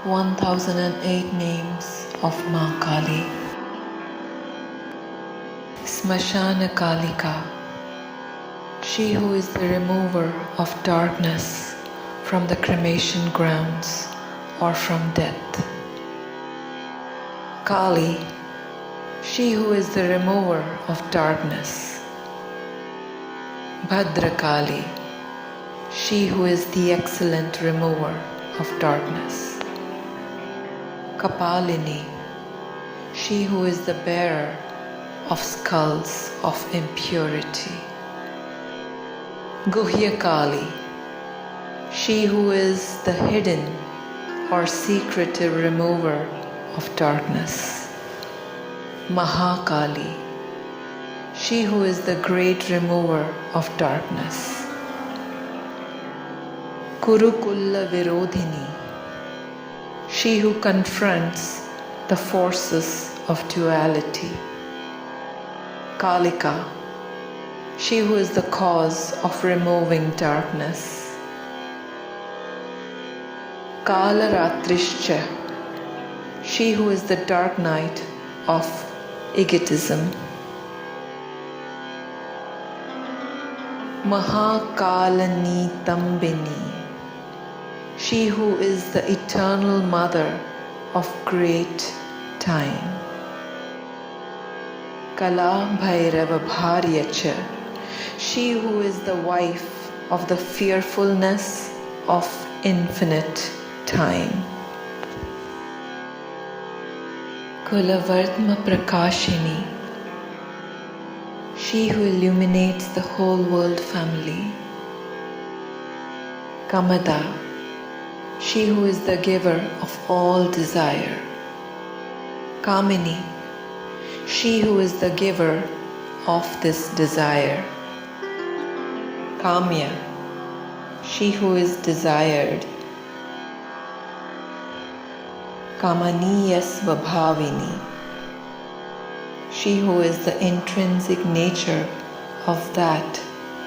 1008 names of Ma Kali. Smashana Kalika, she who is the remover of darkness from the cremation grounds or from death. Kali, she who is the remover of darkness. Bhadrakali, she who is the excellent remover of darkness. Kapalini, she who is the bearer of skulls of impurity. Guhyakali, she who is the hidden or secretive remover of darkness. Mahakali, she who is the great remover of darkness. Kurukulla Virodhini, she who confronts the forces of duality. Kalika, she who is the cause of removing darkness. Kalaratrishcha, she who is the dark night of egotism. Mahakalanitambini, she who is the eternal mother of great time. Kala Bhairava Bharyacha, she who is the wife of the fearfulness of infinite time. Kulavartma Prakashini, she who illuminates the whole world family. Kamada, she who is the giver of all desire. Kamini, she who is the giver of this desire. Kamya, she who is desired. Kamaniya Svabhavini, she who is the intrinsic nature of that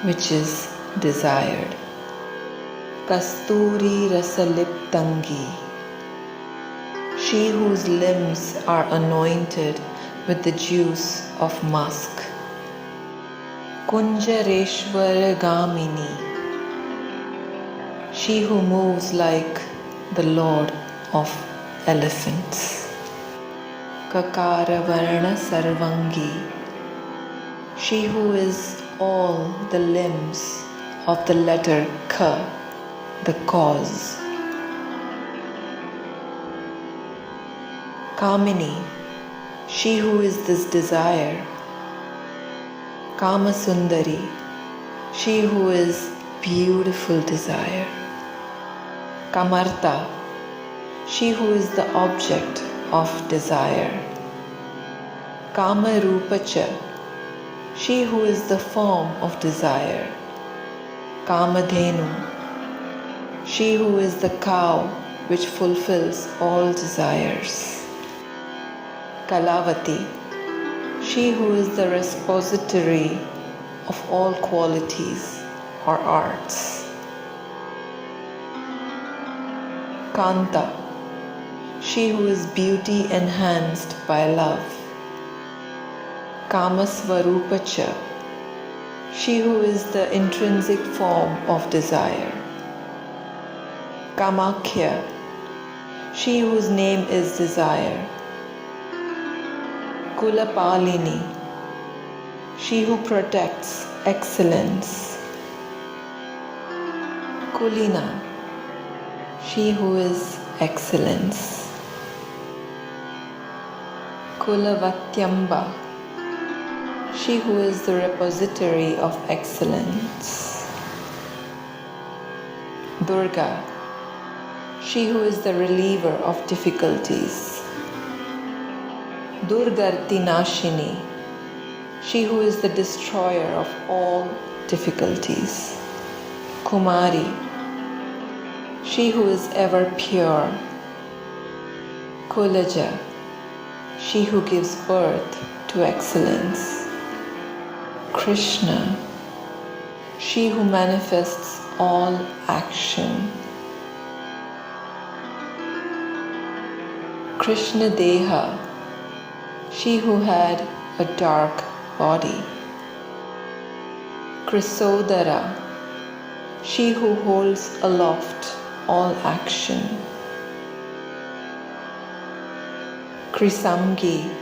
which is desired. Kasturi Rasaliptangi, she whose limbs are anointed with the juice of musk. Kunjareshwara Gamini, she who moves like the Lord of elephants. Kakaravarna Sarvangi, she who is all the limbs of the letter Ka, the cause. Kamini, she who is this desire. Kamasundari, she who is beautiful desire. Kamarta, she who is the object of desire. Kamarupacha, she who is the form of desire. Kamadhenu, she who is the cow which fulfills all desires. Kalavati, she who is the repository of all qualities or arts. Kanta, she who is beauty enhanced by love. Kamasvarupacha, she who is the intrinsic form of desire. Kamakhya, she whose name is desire. Kulapalini, she who protects excellence. Kulina, she who is excellence. Kulavatyamba, she who is the repository of excellence. Durga, she who is the reliever of difficulties. Durgartinashini, she who is the destroyer of all difficulties. Kumari, she who is ever pure. Kulaja, she who gives birth to excellence. Krishna, she who manifests all action. Krishna Deha, she who had a dark body. Krisodara, she who holds aloft all action. Krisamgi,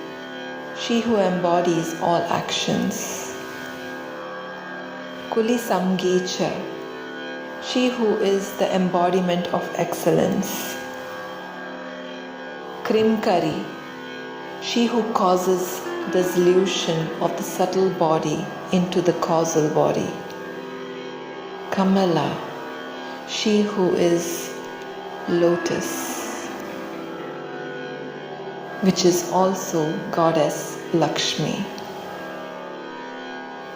she who embodies all actions. Kulisamgicha, she who is the embodiment of excellence. Krimkari, she who causes dissolution of the subtle body into the causal body. Kamala, she who is lotus, which is also goddess Lakshmi.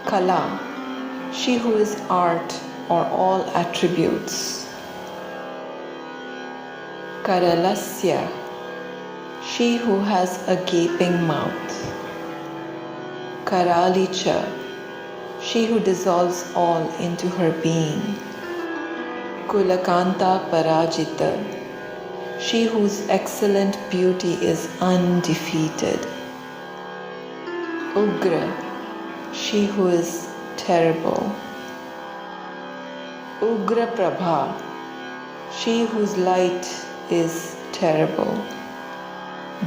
Kala, she who is art or all attributes. Karalasya, she who has a gaping mouth. Karalicha, she who dissolves all into her being. Kulakanta Parajita, she whose excellent beauty is undefeated. Ugra, she who is terrible. Ugra Prabha, she whose light is terrible.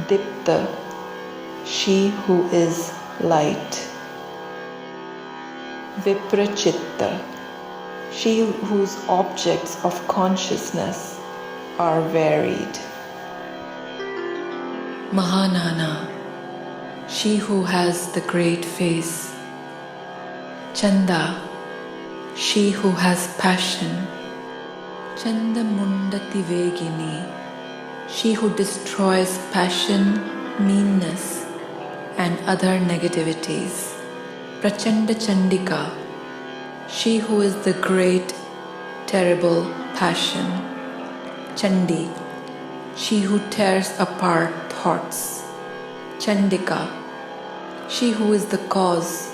Dipta, she who is light. Viprachitta, she whose objects of consciousness are varied. Mahanana, she who has the great face. Chanda, she who has passion. Chandamundati Vegini, she who destroys passion, meanness, and other negativities. Prachanda Chandika, she who is the great, terrible passion. Chandi, she who tears apart thoughts. Chandika, she who is the cause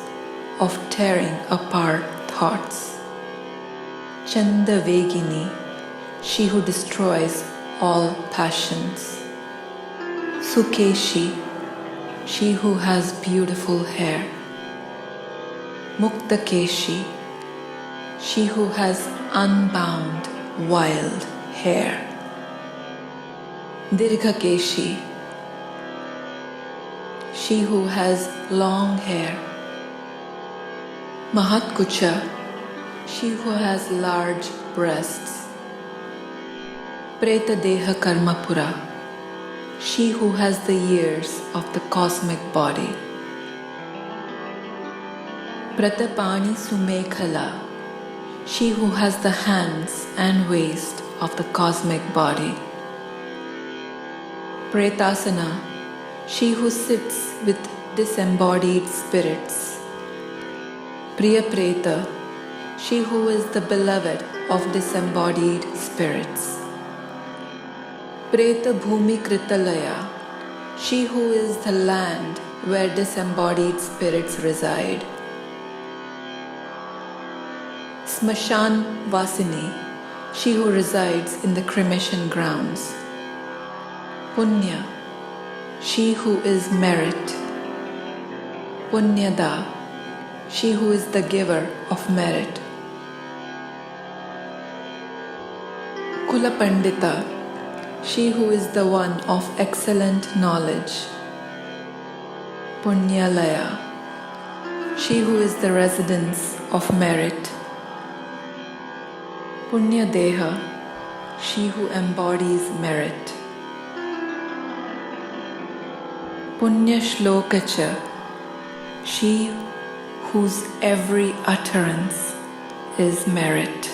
of tearing apart thoughts. Chanda Vegini, she who destroys all passions. Sukeshi, she who has beautiful hair. Muktakeshi, she who has unbound, wild hair. Dirghakeshi, she who has long hair. Mahatkucha, she who has large breasts. Preta Deha Karmapura, she who has the years of the cosmic body. Pratapani Sumekhala, she who has the hands and waist of the cosmic body. Pretasana, she who sits with disembodied spirits. Priya Preta, she who is the beloved of disembodied spirits. Preta Bhumi Kritalaya, she who is the land where disembodied spirits reside. Smashan Vasini, she who resides in the cremation grounds. Punya, she who is merit. Punyada, she who is the giver of merit. Kula Pandita, she who is the one of excellent knowledge. Punyalaya, she who is the residence of merit. Punya Deha, she who embodies merit. Punya Shlokacha, she whose every utterance is merit.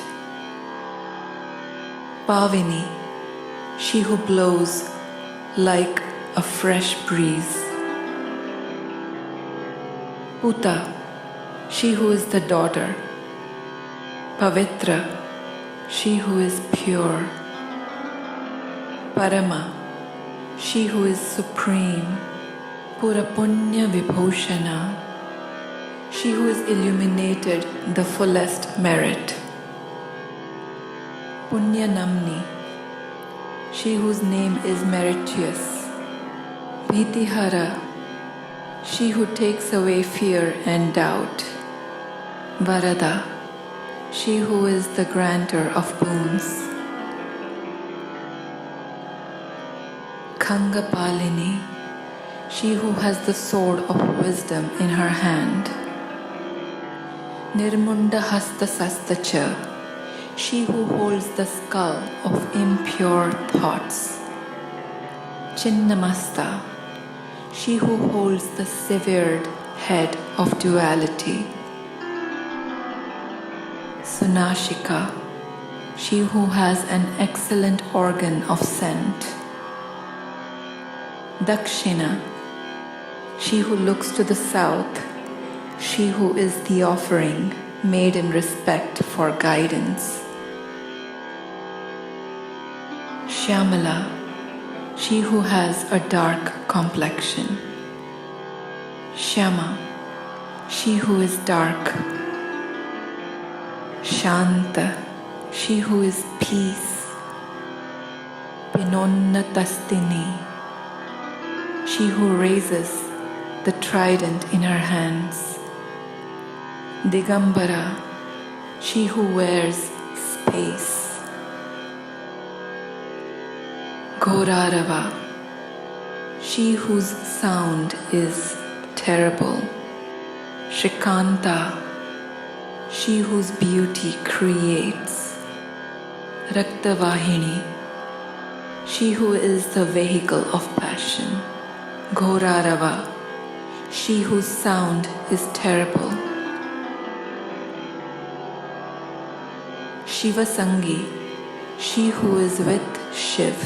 Pavini, she who blows like a fresh breeze. Puta, she who is the daughter. Pavitra, she who is pure. Parama, she who is supreme. Purapunya Vibhushana, she who is illuminated the fullest merit. Punya Namni, she whose name is meritorious. Bhitihara, she who takes away fear and doubt. Varada, she who is the granter of boons. Khangapalini, she who has the sword of wisdom in her hand. Nirmunda Hastasastacha, she who holds the skull of impure thoughts. Chinnamasta, she who holds the severed head of duality. Sunashika, she who has an excellent organ of scent. Dakshina, she who looks to the south, she who is the offering made in respect for guidance. Shyamala, she who has a dark complexion. Shyama, she who is dark. Shanta, she who is peace. Pinonnatastini, she who raises the trident in her hands. Digambara, she who wears space. Ghorarava, she whose sound is terrible. Shrikanta, she whose beauty creates. Raktavahini, she who is the vehicle of passion. Ghorarava, she whose sound is terrible. Shivasangi, she who is with Shiv.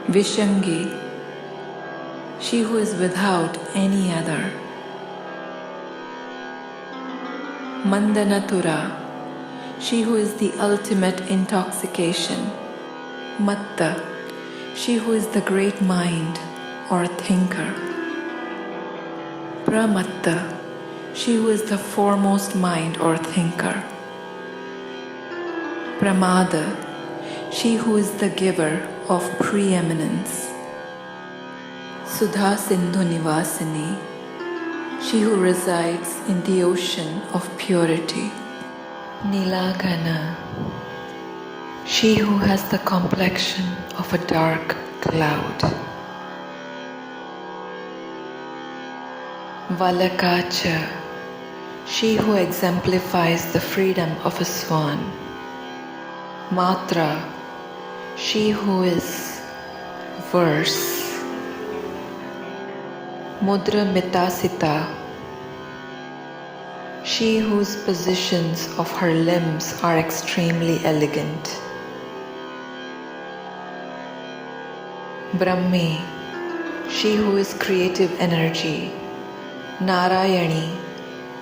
Vishangi, she who is without any other. Mandanatura, she who is the ultimate intoxication. Matta, she who is the great mind or thinker. Pramatta, she who is the foremost mind or thinker. Pramada, she who is the giver of preeminence. Sudha Sindhu Nivasini, she who resides in the ocean of purity. Nilagana, she who has the complexion of a dark cloud. Valakacha, she who exemplifies the freedom of a swan. Matra, she who is verse. Mudra Mitasita, she whose positions of her limbs are extremely elegant. Brahmi, she who is creative energy. Narayani,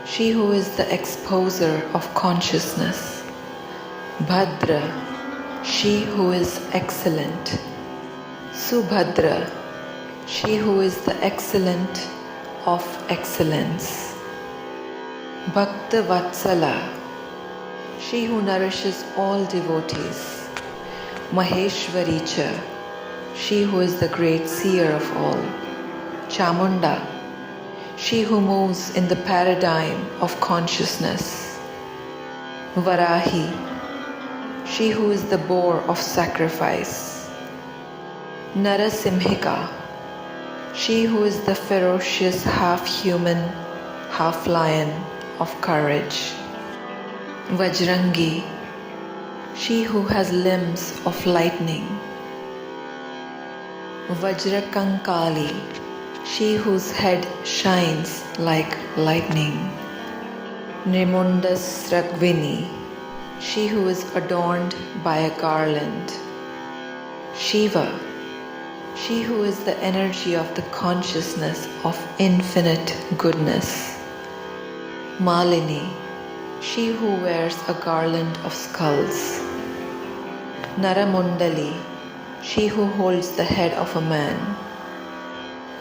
she who is the exposer of consciousness. Bhadra, she who is excellent. Subhadra, she who is the excellent of excellence. Bhakta Vatsala, she who nourishes all devotees. Maheshwaricha, she who is the great seer of all. Chamunda, she who moves in the paradigm of consciousness. Varahi, she who is the boar of sacrifice. Narasimhika, she who is the ferocious half-human, half-lion of courage. Vajrangi, she who has limbs of lightning. Vajrakankali, she whose head shines like lightning. Nirmundasragvini, she who is adorned by a garland. Shiva, she who is the energy of the consciousness of infinite goodness. Malini, she who wears a garland of skulls. Naramundali, she who holds the head of a man.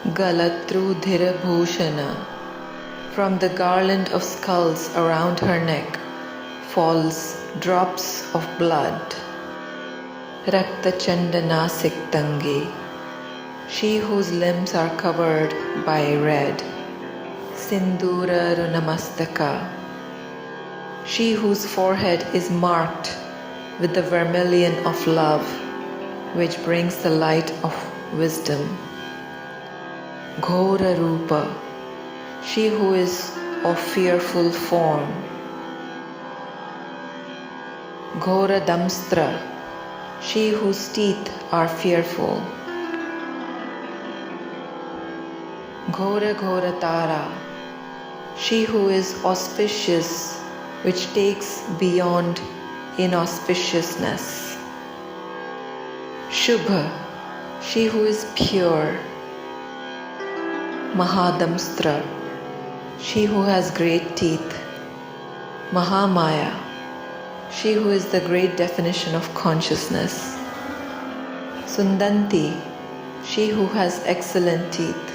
Galatrudhira Bhushana, from the garland of skulls around her neck falls drops of blood. Rakta Chandana Siktange, she whose limbs are covered by red. Sindura Runamastaka, she whose forehead is marked with the vermilion of love, which brings the light of wisdom. Ghora Rupa, she who is of fearful form. Ghora Damstra, she whose teeth are fearful. Ghora Ghora Tara, she who is auspicious, which takes beyond inauspiciousness. Shubha, she who is pure. Mahadamstra, she who has great teeth. Mahamaya, she who is the great definition of consciousness. Sundanti, she who has excellent teeth.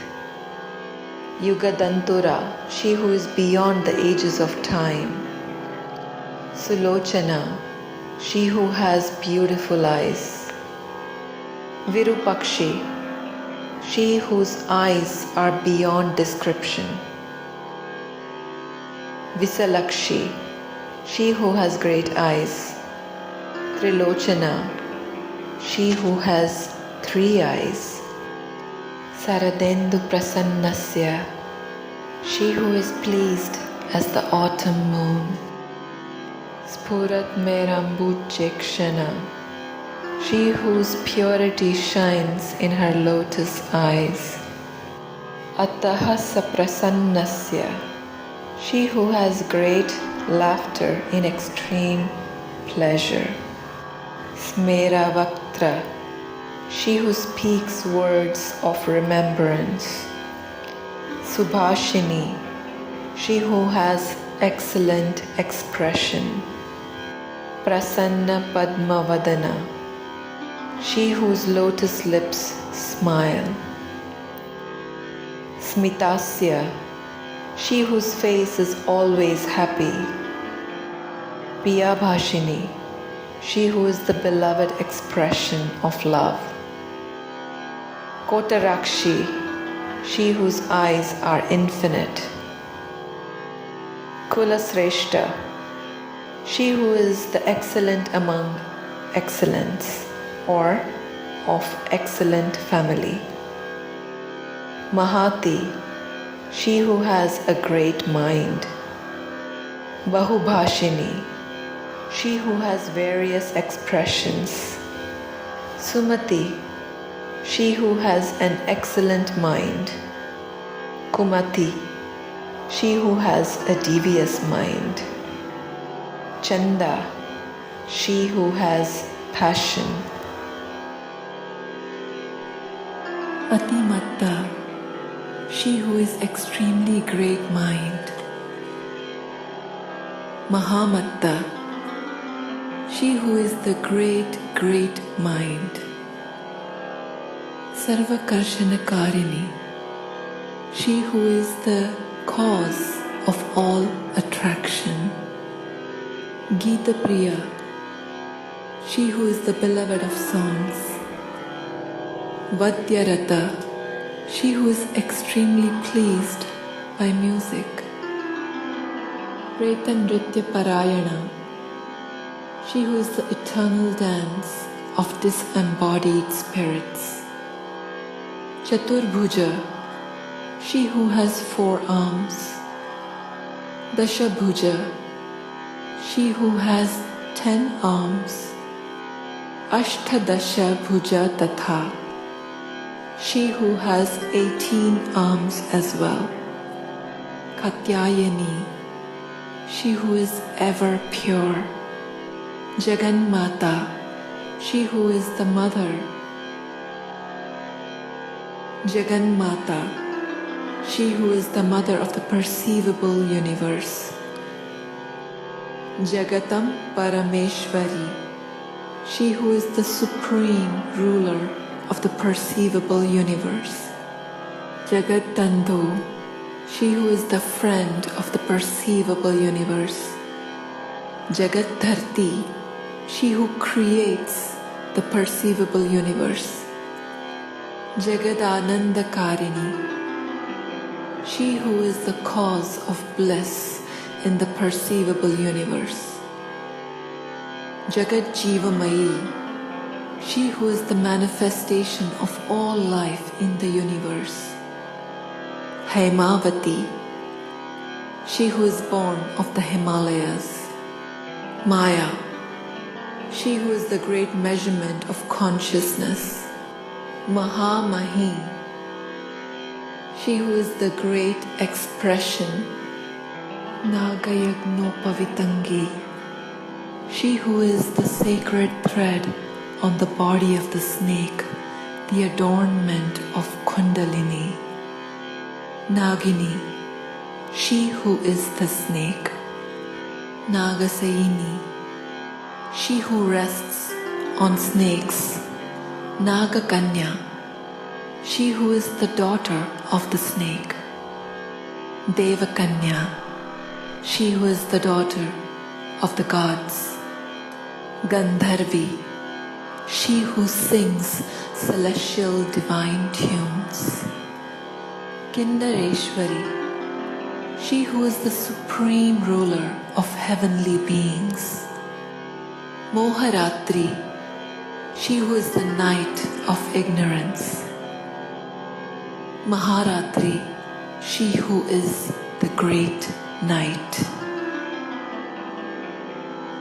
Yugadantura, she who is beyond the ages of time. Sulochana, she who has beautiful eyes. Virupakshi, she whose eyes are beyond description. Visalakshi, she who has great eyes. Trilochana, she who has 3 eyes. Saradendu Prasannasya, she who is pleased as the autumn moon. Spurat Merambutchekshana, she whose purity shines in her lotus eyes. Attahasa Prasannasya, she who has great laughter in extreme pleasure. Smera Vaktra, she who speaks words of remembrance. Subhashini, she who has excellent expression. Prasanna Padmavadana, she whose lotus lips smile. Smitasya, she whose face is always happy. Piyabhashini, she who is the beloved expression of love. Kotarakshi, she whose eyes are infinite. Kulasreshta, she who is the excellent among excellence, or of excellent family. Mahati, she who has a great mind. Bahubhashini, she who has various expressions. Sumati, she who has an excellent mind. Kumati, she who has a devious mind. Chanda, she who has passion. Atimatta, she who is extremely great mind. Mahamatta, she who is the great mind. Sarvakarshanakarini, she who is the cause of all attraction. Gita Priya, she who is the beloved of songs. Vadyarata, she who is extremely pleased by music. Pretandritya Parayana, she who is the eternal dance of disembodied spirits. Chaturbhuja, she who has 4 arms. Dashabhuja, she who has 10 arms. Ashtadasha Bhuja Tatha, she who has 18 arms as well. Katyayani, she who is ever pure. Jagannmata, she who is the mother. Jagannmata, she who is the mother of the perceivable universe. Jagatam Parameshwari, she who is the supreme ruler of the perceivable universe. Jagatandhu, she who is the friend of the perceivable universe. Jagatdharti, she who creates the perceivable universe. Jagadanandakarini, she who is the cause of bliss in the perceivable universe. Jagat Jivamayi, she who is the manifestation of all life in the universe. Haimavati, she who is born of the Himalayas. Maya, she who is the great measurement of consciousness. Mahamahi, she who is the great expression. Nagayagnopavitangi, she who is the sacred thread on the body of the snake, the adornment of Kundalini. Nagini, she who is the snake. Nagasayini, she who rests on snakes. Nagakanya, she who is the daughter of the snake. Devakanya, she who is the daughter of the gods. Gandharvi, she who sings celestial divine tunes. Kindareshwari, she who is the supreme ruler of heavenly beings. Moharatri, she who is the night of ignorance. Maharatri, she who is the great night.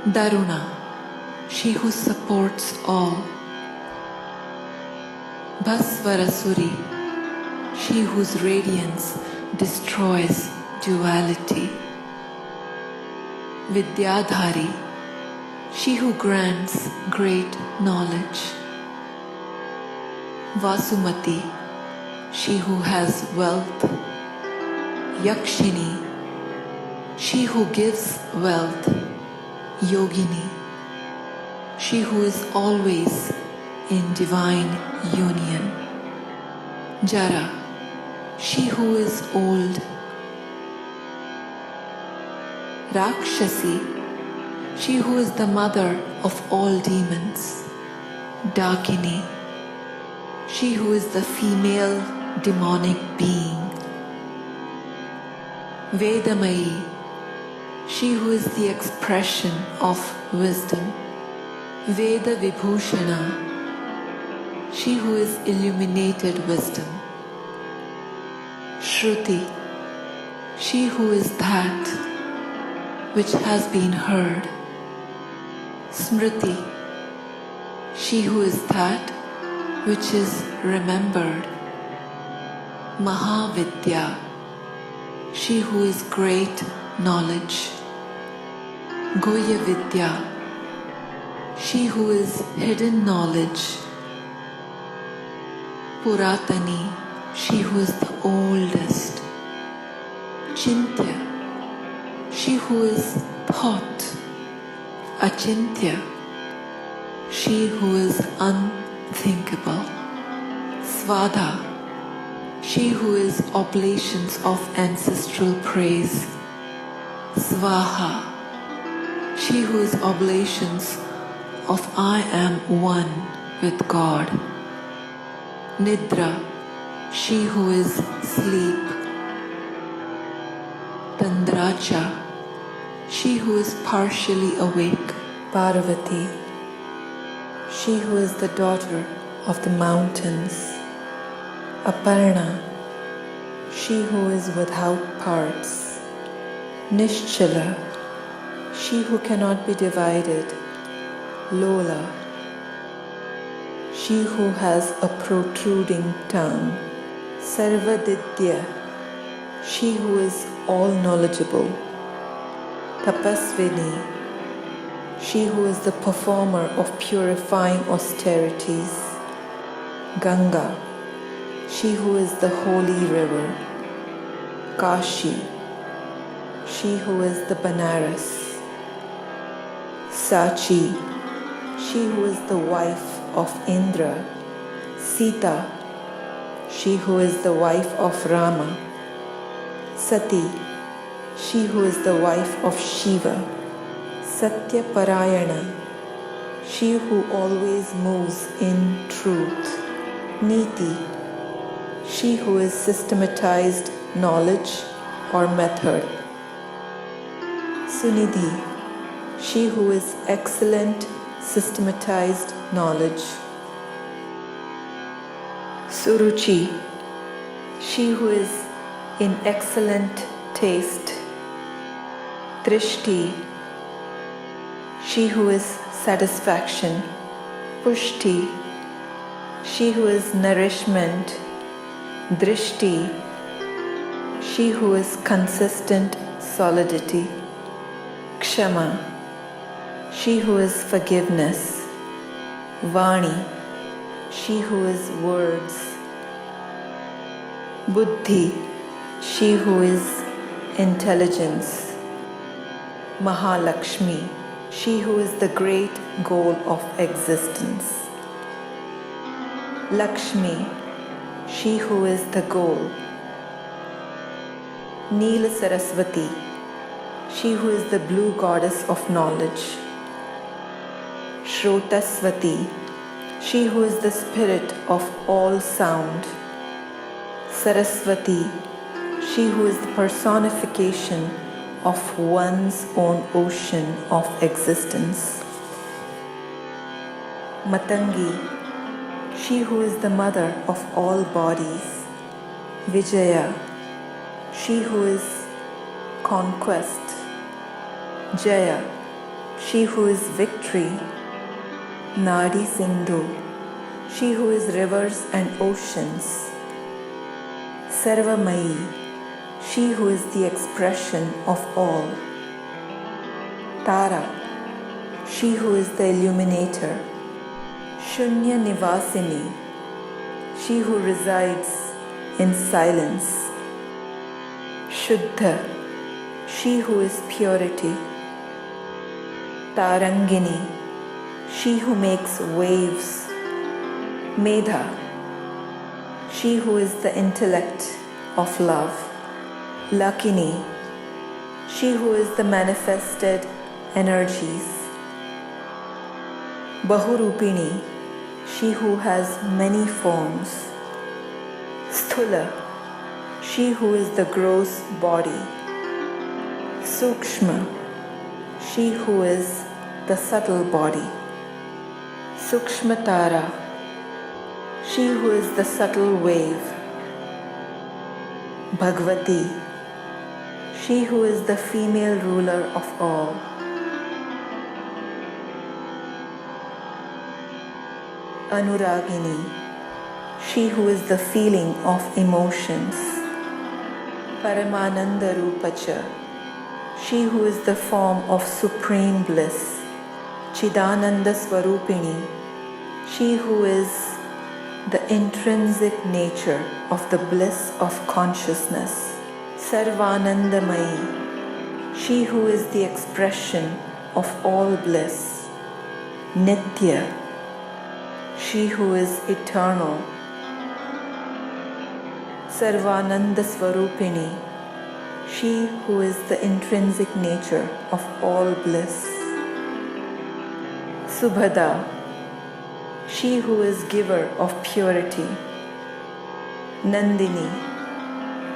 Daruna, she who supports all. Bhasvarasuri, she whose radiance destroys duality. Vidyadhari, she who grants great knowledge. Vasumati, she who has wealth. Yakshini, she who gives wealth. Yogini, she who is always in divine union. Jara, she who is old. Rakshasi, she who is the mother of all demons. Dakini, she who is the female demonic being. Vedamayi, she who is the expression of wisdom. Veda Vibhushana, she who is illuminated wisdom. Shruti, she who is that which has been heard. Smriti, she who is that which is remembered. Mahavidya, she who is great knowledge. Guhya Vidya, she who is hidden knowledge. Puratani, she who is the oldest. Chintya, she who is thought. Achintya, she who is unthinkable. Svadha, she who is oblations of ancestral praise. Svaha, she who is oblations of I am one with God. Nidra, she who is sleep. Tandracha, she who is partially awake. Parvati, she who is the daughter of the mountains. Aparna, she who is without parts. Nishchala, she who cannot be divided. Lola, she who has a protruding tongue. Sarvaditya, she who is all knowledgeable. Tapasvini, she who is the performer of purifying austerities. Ganga, she who is the holy river. Kashi, she who is the Banaras. Sachi, she who is the wife of Indra. Sita, she who is the wife of Rama. Sati, she who is the wife of Shiva. Satya Parayana, she who always moves in truth. Niti, she who is systematized knowledge or method. Sunidhi, she who is excellent systematized knowledge. Suruchi, she who is in excellent taste. Drishti, she who is satisfaction. Pushti, she who is nourishment. Drishti, she who is consistent solidity. Kshama, she who is forgiveness. Vani, she who is words. Buddhi, she who is intelligence. Mahalakshmi, she who is the great goal of existence. Lakshmi, she who is the goal. Neela Saraswati, she who is the blue goddess of knowledge. Shrotaswati, she who is the spirit of all sound. Saraswati, she who is the personification of one's own ocean of existence. Matangi, she who is the mother of all bodies. Vijaya, she who is conquest. Jaya, she who is victory. Nadi Sindhu, she who is rivers and oceans. Sarvamayi, she who is the expression of all. Tara, she who is the illuminator. Shunya Nivasini, she who resides in silence. Shuddha, she who is purity. Tarangini, she who makes waves. Medha, she who is the intellect of love. Lakini, she who is the manifested energies. Bahurupini, she who has many forms. Sthula, she who is the gross body. Sukshma, she who is the subtle body. Sukshmatara, she who is the subtle wave. Bhagavati, she who is the female ruler of all. Anuragini, she who is the feeling of emotions. Paramananda Rupacha, she who is the form of supreme bliss. Chidananda Swarupini, she who is the intrinsic nature of the bliss of consciousness. Sarvanandamayi, she who is the expression of all bliss. Nitya, she who is eternal. Sarvananda Swarupini, she who is the intrinsic nature of all bliss. Subhada, she who is giver of purity. Nandini,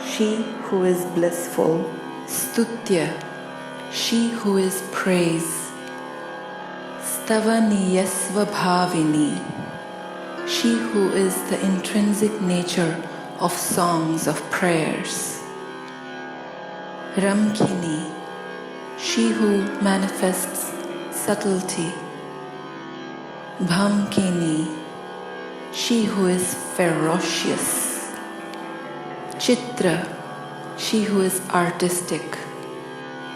she who is blissful. Stutya, she who is praise. Stavaniyasva bhavini, she who is the intrinsic nature of songs of prayers. Ramkini, she who manifests subtlety. Bhamkini, she who is ferocious. Chitra, she who is artistic.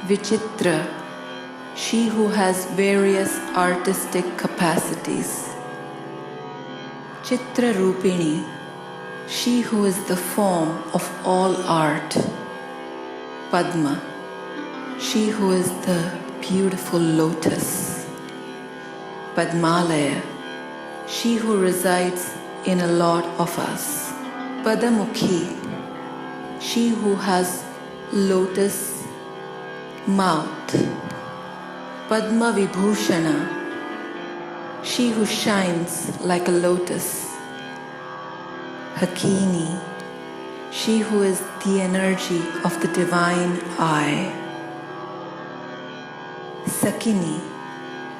Vichitra, she who has various artistic capacities. Chitra Rupini, she who is the form of all art. Padma, she who is the beautiful lotus. Padmalaya, she who resides in a lot of us. Padamukhi, she who has lotus mouth. Padma Vibhushana, she who shines like a lotus. Hakini, she who is the energy of the divine eye. Sakini,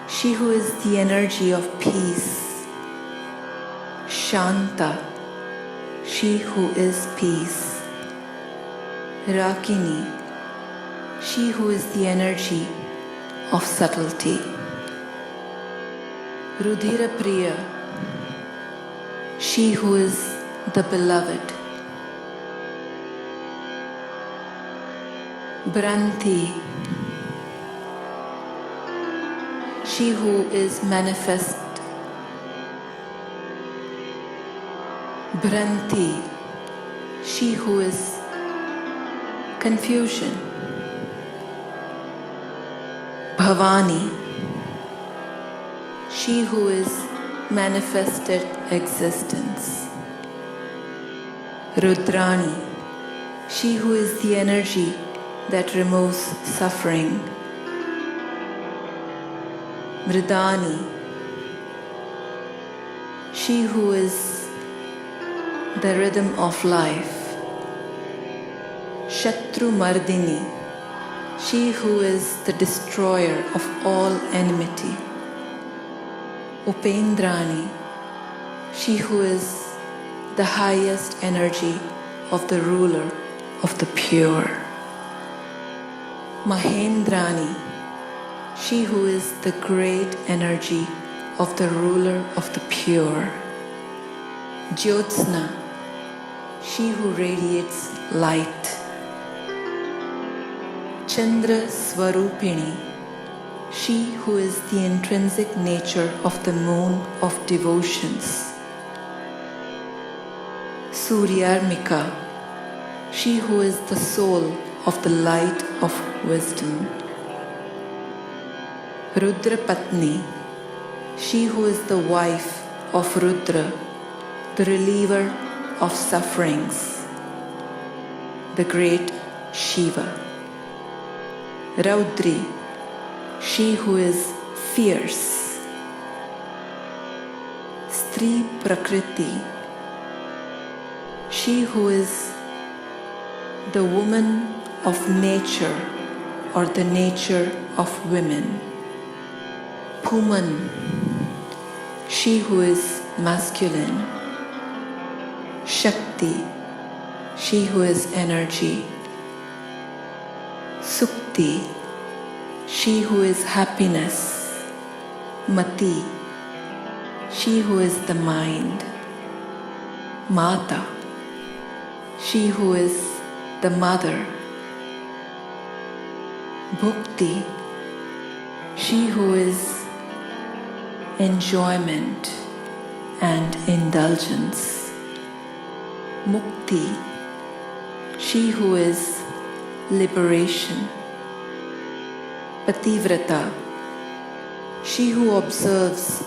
she who is the energy of peace. Shanta, she who is peace. Rakini, she who is the energy of subtlety. Rudhira Priya, she who is the beloved. Branti, she who is manifest. Bhranti, she who is confusion. Bhavani, she who is manifested existence. Rudrani, she who is the energy that removes suffering. Mridani, she who is the rhythm of life. Shatru Mardini, she who is the destroyer of all enmity. Upendrani, she who is the highest energy of the ruler of the pure. Mahendrani, she who is the great energy of the ruler of the pure. Jyotsna, she who radiates light. Chandra Swarupini, she who is the intrinsic nature of the moon of devotions. Suryarmika, she who is the soul of the light of wisdom. Rudra Patni, she who is the wife of Rudra, the reliever of sufferings, the great Shiva. Raudri, she who is fierce. Stri Prakriti, she who is the woman of nature or the nature of women. Puman, she who is masculine. Shakti, she who is energy. Sukti, she who is happiness. Mati, she who is the mind. Mata, she who is the mother. Bhukti, she who is enjoyment and indulgence. Mukti, she who is liberation. Pativrata, she who observes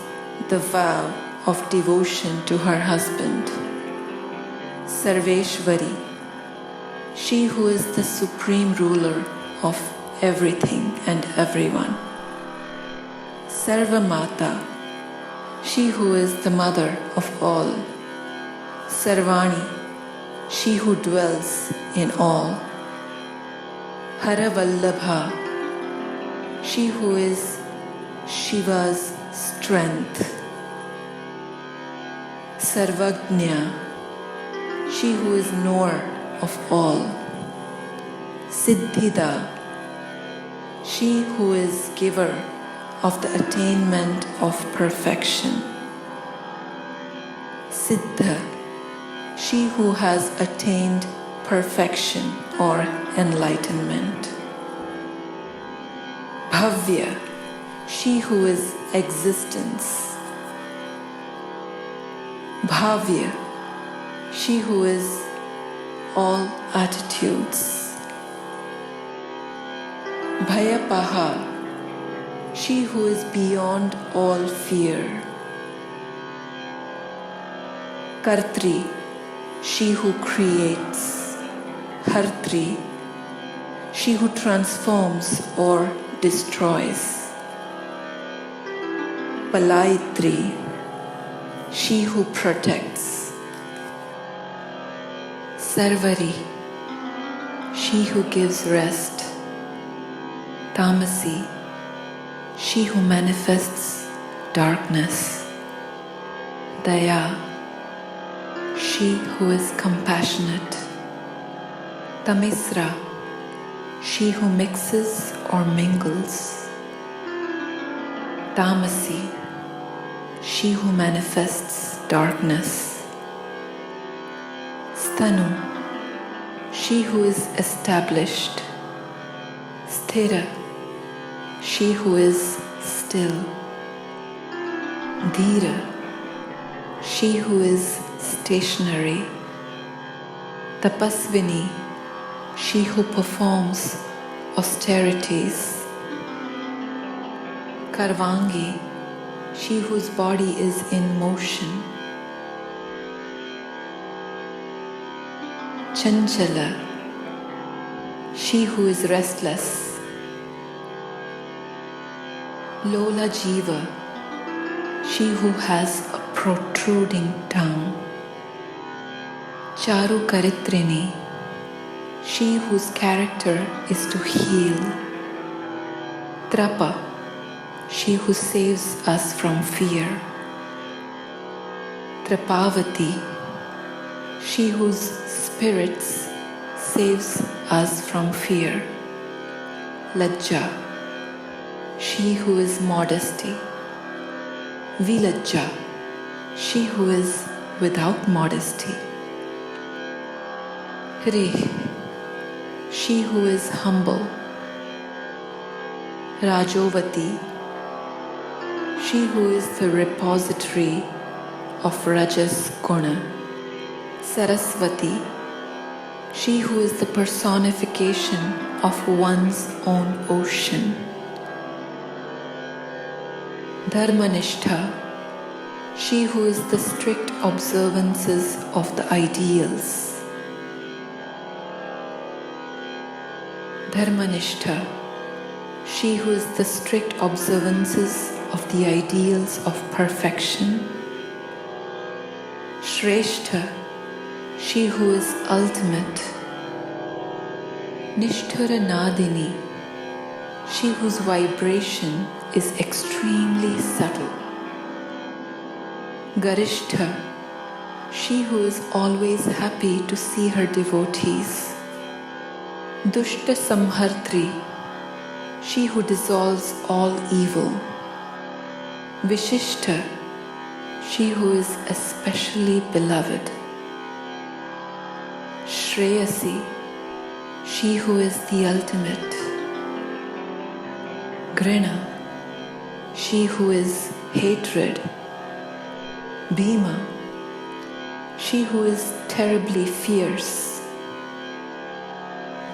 the vow of devotion to her husband. Sarveshwari, she who is the supreme ruler of everything and everyone. Sarvamata, she who is the mother of all. Sarvani, she who dwells in all. Haravallabha, she who is Shiva's strength. Sarvagnya, she who is knower of all. Siddhida, she who is giver of the attainment of perfection. Siddha, she who has attained perfection or enlightenment. Bhavya, she who is existence. Bhavya, she who is all attitudes. Bhayapaha, she who is beyond all fear. Kartri, she who creates. Hartri, she who transforms or destroys. Palaitri, she who protects. Sarvari, she who gives rest. Tamasi, she who manifests darkness. Daya, she who is compassionate. Tamisra, she who mixes or mingles. Tamasi, she who manifests darkness. Stanu, she who is established. Sthira, she who is still. Dhira, she who is stationary. Tapasvini, she who performs austerities. Karvangi, she whose body is in motion. Chanchala, she who is restless. Lola Jiva, she who has a protruding tongue. Charu Karitrini, she whose character is to heal. Trapa, she who saves us from fear. Trapavati, she whose spirits saves us from fear. Lajja, she who is modesty. Vilajja, she who is without modesty. Hri, she who is humble. Rajovati, she who is the repository of Rajas Guna. Saraswati, she who is the personification of one's own ocean. Dharmanishtha, she who is the strict observances of the ideals. Dharmanishtha, she who is the strict observances of the ideals of perfection. Shrestha, she who is ultimate. Nishthara Nadini, she whose vibration is extremely subtle. Garishtha, she who is always happy to see her devotees. Dushta Samhartri, she who dissolves all evil. Vishishta, she who is especially beloved. Shreyasi, she who is the ultimate. Grina, she who is hatred. Bhima, she who is terribly fierce.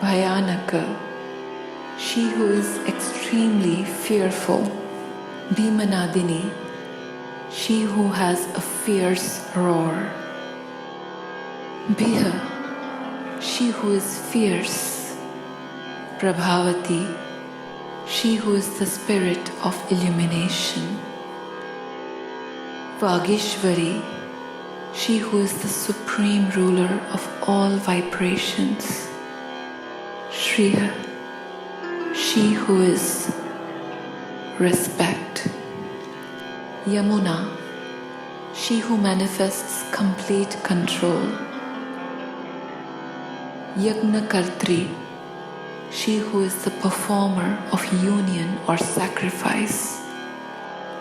Bhayanaka, she who is extremely fearful. Bhimanadini, she who has a fierce roar. Bhiha, she who is fierce. Prabhavati, she who is the spirit of illumination. Vagishvari, she who is the supreme ruler of all vibrations. Shriya, she who is respect. Yamuna, she who manifests complete control. Yagnakartri, she who is the performer of union or sacrifice.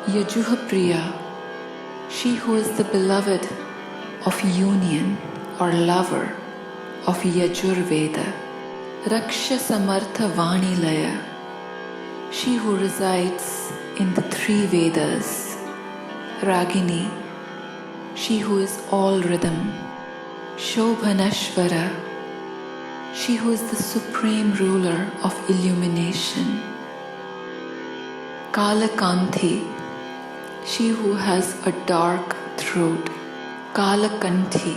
Yajuhapriya, she who is the beloved of union or lover of Yajurveda. Raksha Samartha Vanilaya, she who resides in the three Vedas. Ragini, she who is all rhythm. Shobhanashvara, she who is the supreme ruler of illumination. Kalakanthi, she who has a dark throat. Kalakanthi,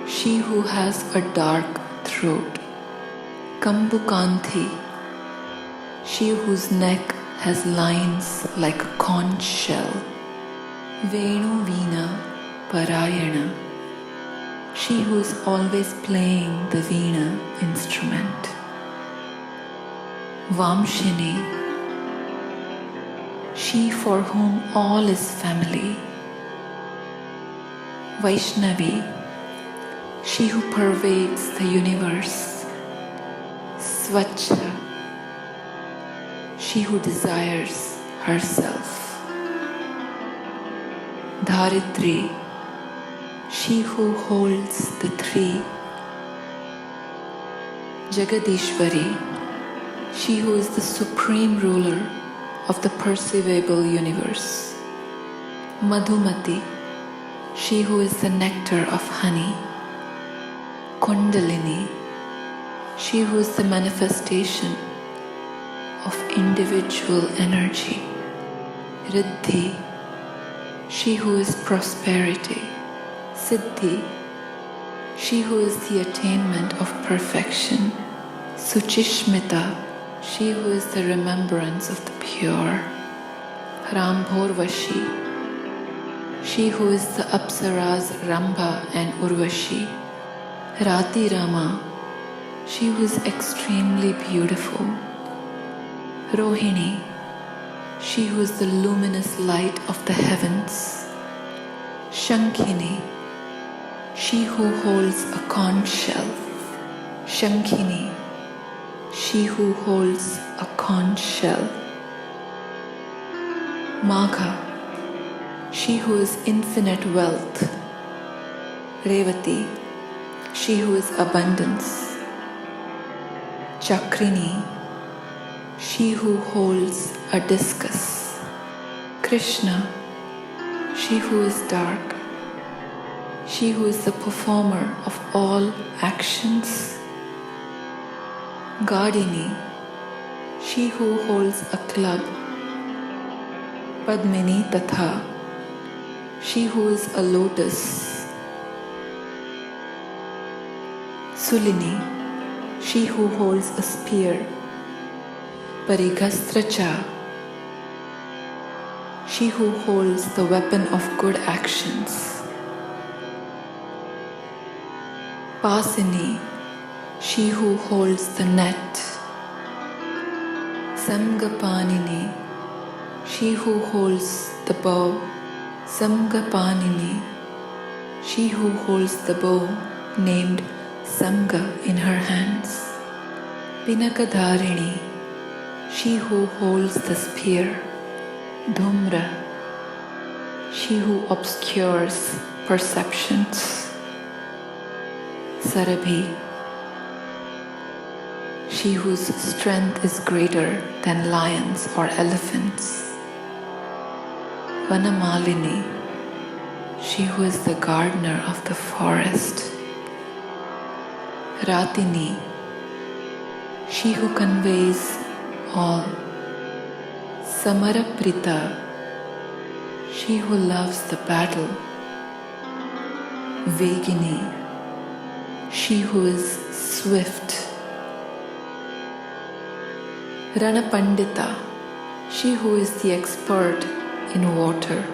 she who has a dark throat. Kambukanthi, she whose neck has lines like a conch shell. Venu Veena Parayana, she who is always playing the Veena instrument. Vamshini, she for whom all is family. Vaishnavi, she who pervades the universe. Swachha, she who desires herself. Dharitri, she who holds the three. Jagadishwari, she who is the supreme ruler of the perceivable universe. Madhumati, she who is the nectar of honey. Kundalini, she who is the manifestation of individual energy. Riddhi, she who is prosperity. Siddhi, she who is the attainment of perfection. Suchishmita, she who is the remembrance of the pure. Rambhorvashi, she who is the Apsaras Rambha and Urvashi. Rati Rama, she who is extremely beautiful. Rohini, she who is the luminous light of the heavens. Shankhini, she who holds a conch shell. Shankhini, she who holds a conch shell. Magha, she who is infinite wealth. Revati, she who is abundance. Chakrini, she who holds a discus. Krishna, she who is dark. She who is the performer of all actions. Gadini, she who holds a club. Padmini Tatha, she who is a lotus. Sulini, she who holds a spear. Parigastracha, she who holds the weapon of good actions. Pasini, she who holds the net. Samgapanini, she who holds the bow. Samgapanini, she who holds the bow named Samga in her hands. Pinakadharini, she who holds the spear. Dhumra, she who obscures perceptions. Sarabhi, she whose strength is greater than lions or elephants. Vanamalini, she who is the gardener of the forest. Ratini, she who conveys all. Samaraprita, she who loves the battle. Vegini, she who is swift. Ranapandita, she who is the expert in water.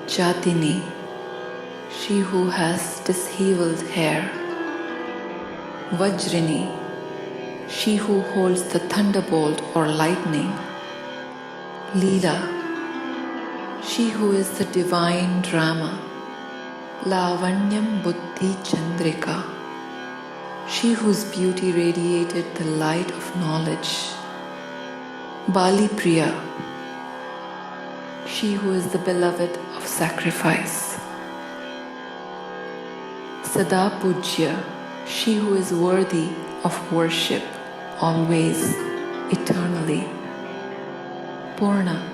Jatini, she who has disheveled hair. Vajrini, she who holds the thunderbolt or lightning. Leela, she who is the divine drama. Lavanyam Buddhi Chandrika, she whose beauty radiated the light of knowledge. Bali Priya, she who is the beloved of sacrifice. Sada Pujya, she who is worthy of worship, always, eternally. Purna,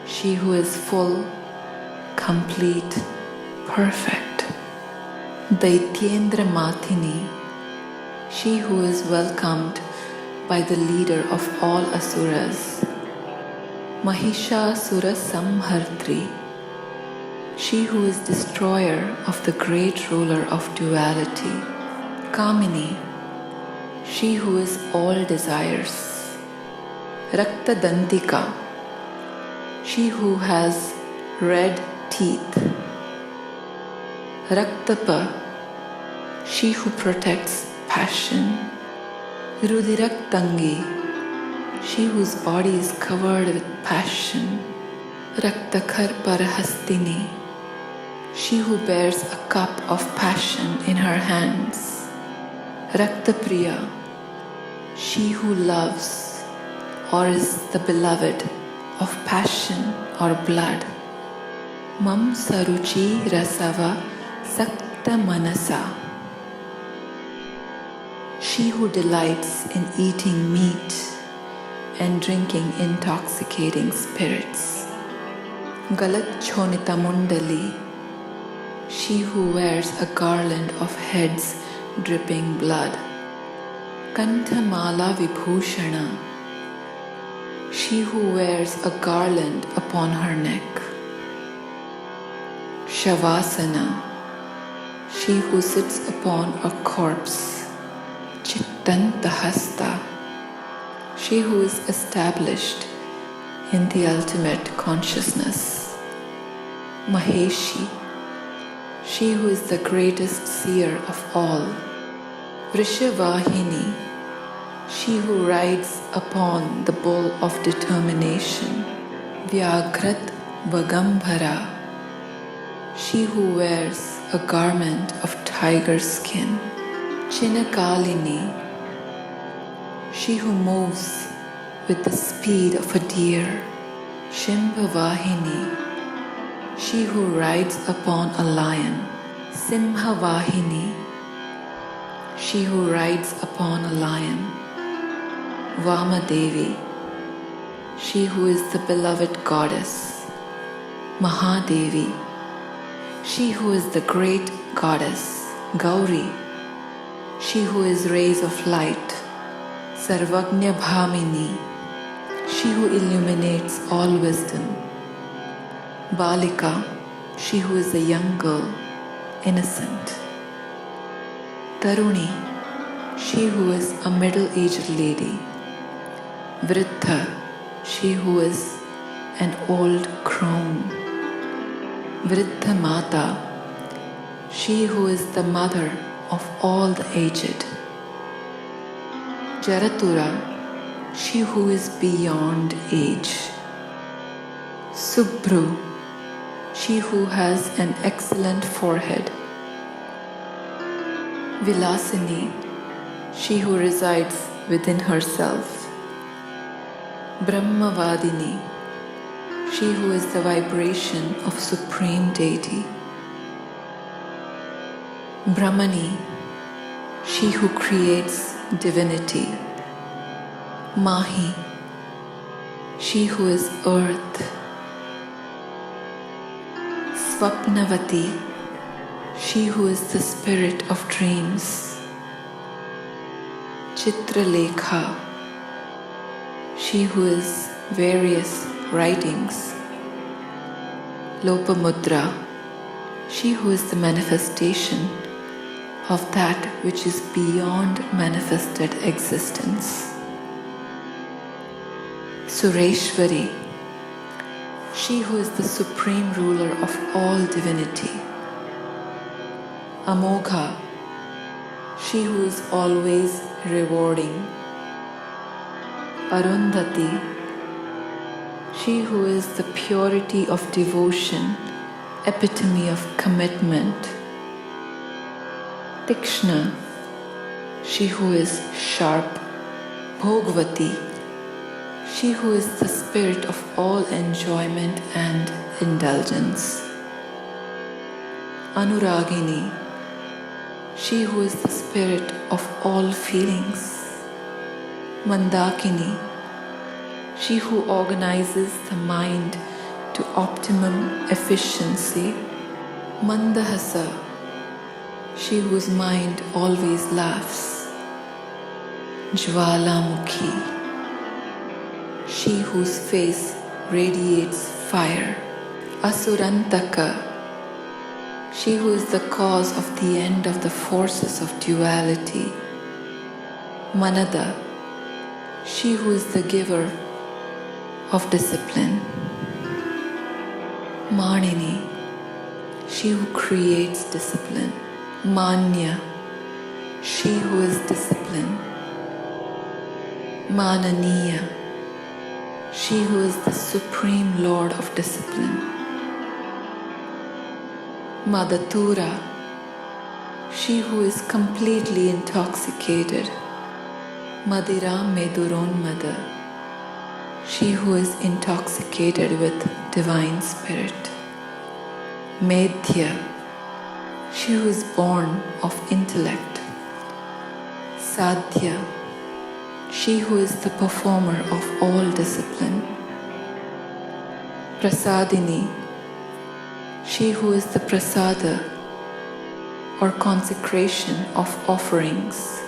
she who is full, complete, perfect. Daityendra Mathini, she who is welcomed by the leader of all asuras. Mahishasura Samhartri, she who is destroyer of the great ruler of duality. Kamini, she who is all desires. Raktadantika, she who has red teeth. Raktapa, she who protects passion. Rudiraktangi, she whose body is covered with passion. Raktakarparahastini, she who bears a cup of passion in her hands. Raktapriya, she who loves or is the beloved of passion or blood. Mam saruchi rasava sakta manasa, she who delights in eating meat and drinking intoxicating spirits. Galachonita mundali, she who wears a garland of heads dripping blood. Kanthamala vibhushana, she who wears a garland upon her neck. Shavasana, she who sits upon a corpse. Chittantahasta, she who is established in the ultimate consciousness. Maheshi, she who is the greatest seer of all. Vrishavahini, she who rides upon the bull of determination. Vyagrat Vagambhara, she who wears a garment of tiger skin. Chinakalini, she who moves with the speed of a deer. Shimbhavahini, she who rides upon a lion. Simhavahini, she who rides upon a lion. Vamadevi, she who is the beloved goddess. Mahadevi, she who is the great goddess. Gauri, she who is rays of light. Sarvagnya Bhamini, she who illuminates all wisdom. Balika, she who is a young girl, innocent. Taruni, she who is a middle-aged lady. Vriddha, she who is an old crone. Vriddha Mata, she who is the mother of all the aged. Jaratura, she who is beyond age. Subhru, she who has an excellent forehead. Vilasini, she who resides within herself. Brahmavadini, she who is the vibration of Supreme Deity. Brahmani, she who creates divinity. Mahi, she who is earth. Swapnavati, she who is the spirit of dreams. Chitralekha, she who is various writings. Lopamudra, she who is the manifestation of that which is beyond manifested existence. Sureshwari, she who is the supreme ruler of all divinity. Amogha, she who is always rewarding. Arundhati, she who is the purity of devotion, epitome of commitment. Tikshna, she who is sharp. Bhogavati, she who is the spirit of all enjoyment and indulgence. Anuragini, she who is the spirit of all feelings. Mandakini, she who organizes the mind to optimum efficiency. Mandahasa, she whose mind always laughs. Jwalamukhi, she whose face radiates fire. Asurantaka, she who is the cause of the end of the forces of duality. Manada, she who is the giver of discipline. Manini, she who creates discipline. Manya, she who is disciplined. Mananiya, she who is the supreme lord of discipline. Madatura, she who is completely intoxicated. Madira Meduronmada, she who is intoxicated with divine spirit. Medhya, she who is born of intellect. Sadhya, she who is the performer of all discipline. Prasadini, she who is the prasada or consecration of offerings.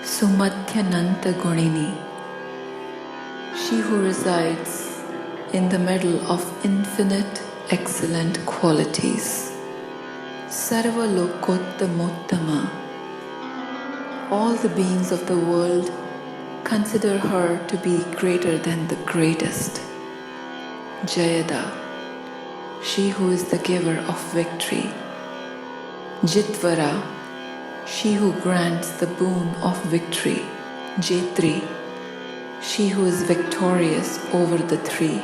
Sumadhyananta Gunini, she who resides in the middle of infinite excellent qualities. Sarva Lokottamottama, all the beings of the world consider her to be greater than the greatest. Jayada, she who is the giver of victory. Jitvara, she who grants the boon of victory. Jetri, she who is victorious over the three.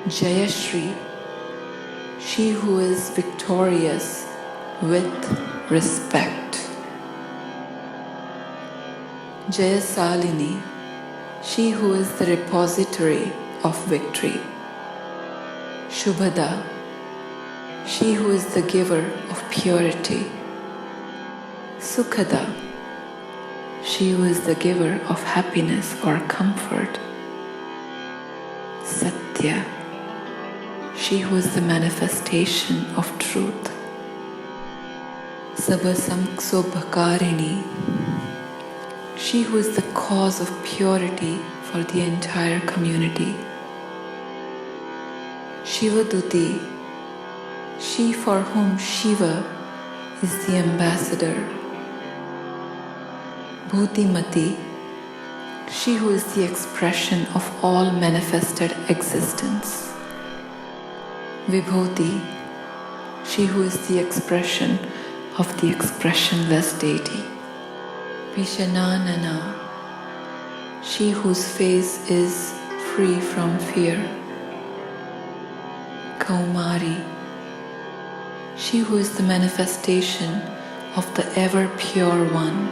Jayashri, she who is victorious with respect. Jayasalini, she who is the repository of victory. Shubhada, she who is the giver of purity. Sukhada, she who is the giver of happiness or comfort. Satya, she who is the manifestation of truth. Sabhasamksobhakarini, she who is the cause of purity for the entire community. Shivaduti, she for whom Shiva is the ambassador. Bhutimati, she who is the expression of all manifested existence. Vibhuti, she who is the expression of the expressionless deity. Vishananana, she whose face is free from fear. Kaumari, she who is the manifestation of the ever pure one.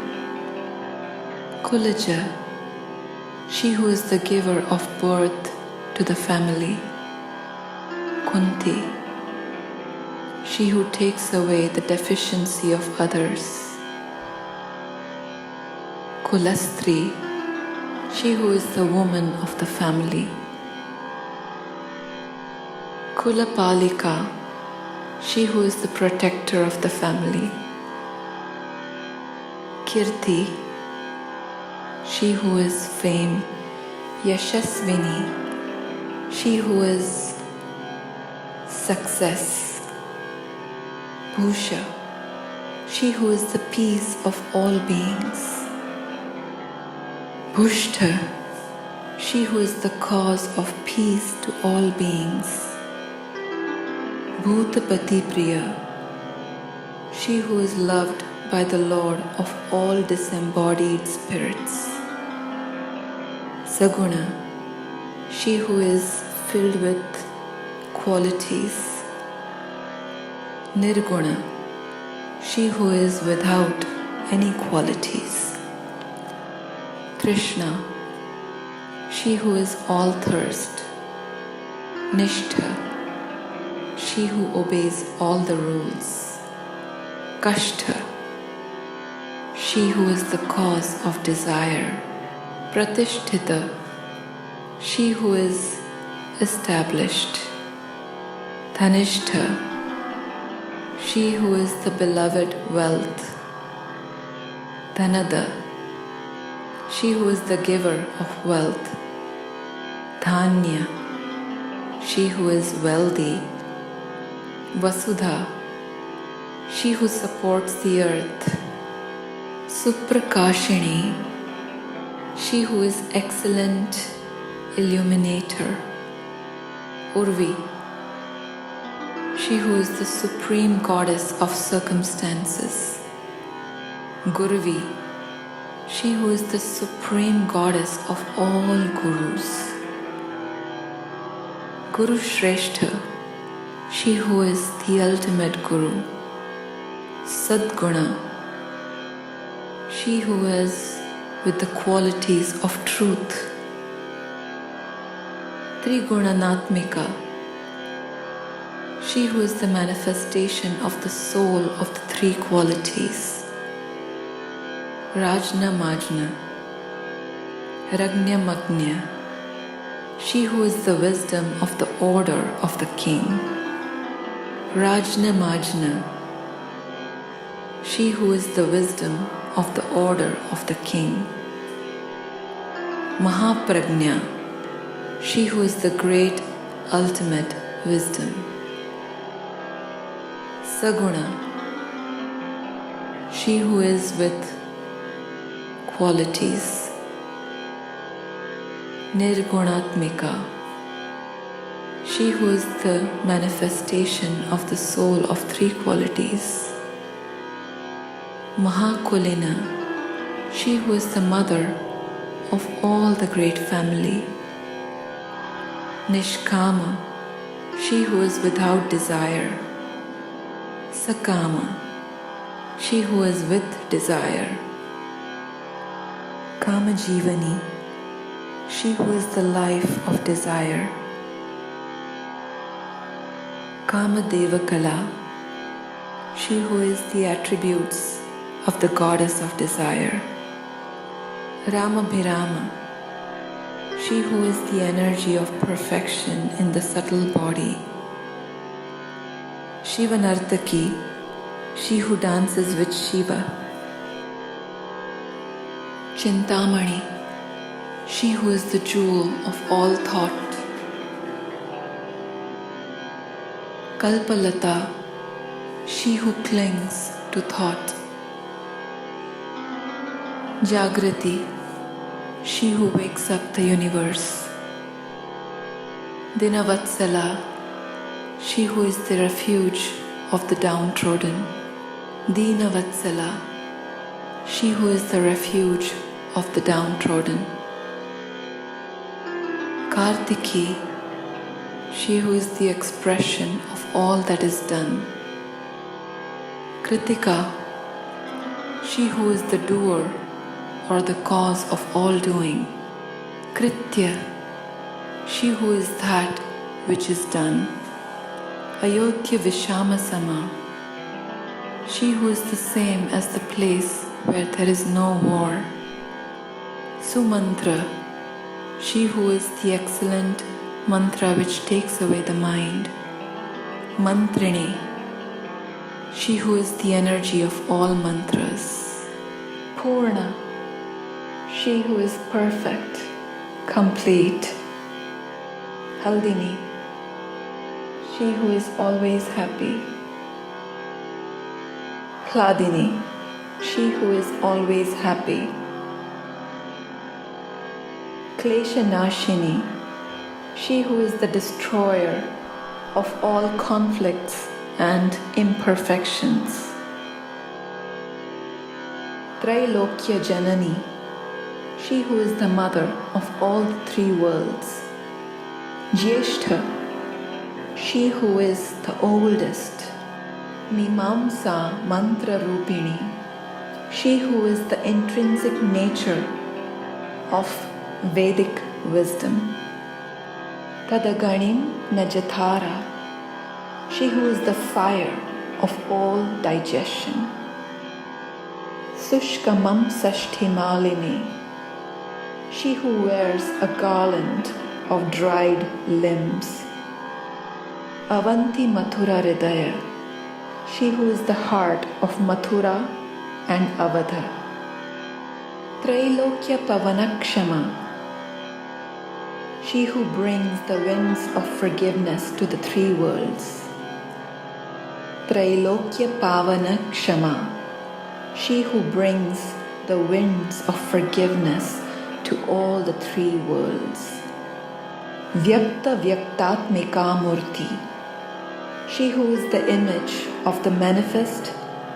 Kulaja, she who is the giver of birth to the family. Kunti, she who takes away the deficiency of others. Kulastri, she who is the woman of the family. Kulapalika, she who is the protector of the family. Kirti, she who is fame. Yashasvini, she who is success. Bhusha, she who is the peace of all beings. Bhushta, she who is the cause of peace to all beings. Bhutapati Priya, she who is loved by the Lord of all disembodied spirits. Saguna, she who is filled with qualities. Nirguna, she who is without any qualities. Krishna, she who is all thirst. Nishtha, she who obeys all the rules. Kashtha, she who is the cause of desire. Pratishtita, she who is established. Dhanishtha, she who is the beloved wealth. Dhanada, she who is the giver of wealth. Dhanya, she who is wealthy. Vasudha, she who supports the earth. Suprakashini, she who is excellent illuminator. Urvi, she who is the supreme goddess of circumstances. Gurvi, she who is the supreme goddess of all gurus. Guru Shrestha, she who is the ultimate guru. Sadguna, she who is with the qualities of truth. Trigunanatmika, she who is the manifestation of the soul of the three qualities. Rajna Majna, Ragnya Magnya, she who is the wisdom of the order of the king. Rajna Majna, she who is the wisdom of the order of the king. Mahapragnya, she who is the great ultimate wisdom. Saguna, she who is with qualities. Nirgunatmika, she who is the manifestation of the soul of three qualities. Mahakulina, she who is the mother of all the great family. Nishkama, she who is without desire. Sakama, she who is with desire. Kamajivani, she who is the life of desire. Kamadevakala, she who is the attributes of the goddess of desire. Ramabhirama, she who is the energy of perfection in the subtle body. Shivanartaki, she who dances with Shiva. Chintamani, she who is the jewel of all thought. Kalpalata, she who clings to thought. Jagrati, she who wakes up the universe. Dinavatsala, she who is the refuge of the downtrodden. Dinavatsala, she who is the refuge of the downtrodden. Kartiki, she who is the expression of all that is done. Kritika, she who is the doer or the cause of all doing. Kritya, she who is that which is done. Ayodhya Vishamasama, she who is the same as the place where there is no war. Sumantra, she who is the excellent mantra which takes away the mind. Mantrini, she who is the energy of all mantras. Purna, she who is perfect, complete. Haldini, she who is always happy. Hladini, she who is always happy. Klesha Nashini, she who is the destroyer of all conflicts and imperfections. Trailokya Janani, she who is the mother of all the three worlds. Jyeshtha, she who is the oldest. Mimamsa Mantra Rupini, she who is the intrinsic nature of Vedic wisdom. Tadaganim Najathara, she who is the fire of all digestion. Sushkamam Sashtimalini, she who wears a garland of dried limbs. Avanti Mathura Hridaya, she who is the heart of Mathura and Avadha. Trailokya Pavanakshama, she who brings the winds of forgiveness to the three worlds. Trailokya Pavanakshama, she who brings the winds of forgiveness to all the three worlds. Vyakta Vyaktatmika Murti, she who is the image of the manifest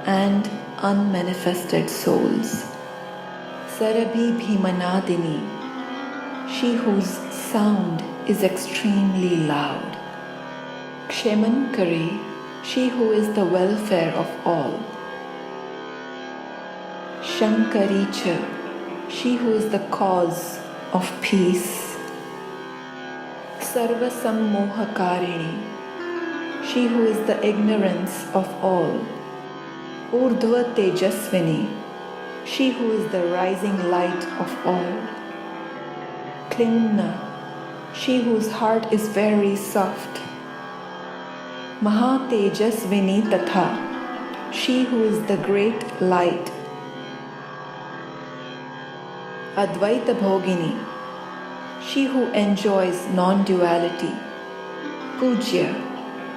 and unmanifested souls. Sarabhi Bhimanadini, she whose sound is extremely loud. Kshemankari, she who is the welfare of all. Shankaricha, she who is the cause of peace. Sarva Sammohakarini, she who is the ignorance of all. Urdhva Tejasvini, she who is the rising light of all. Klimna, she whose heart is very soft. Mahatejasvini Tatha, she who is the great light. Advaita Bhogini, she who enjoys non-duality. Pujya,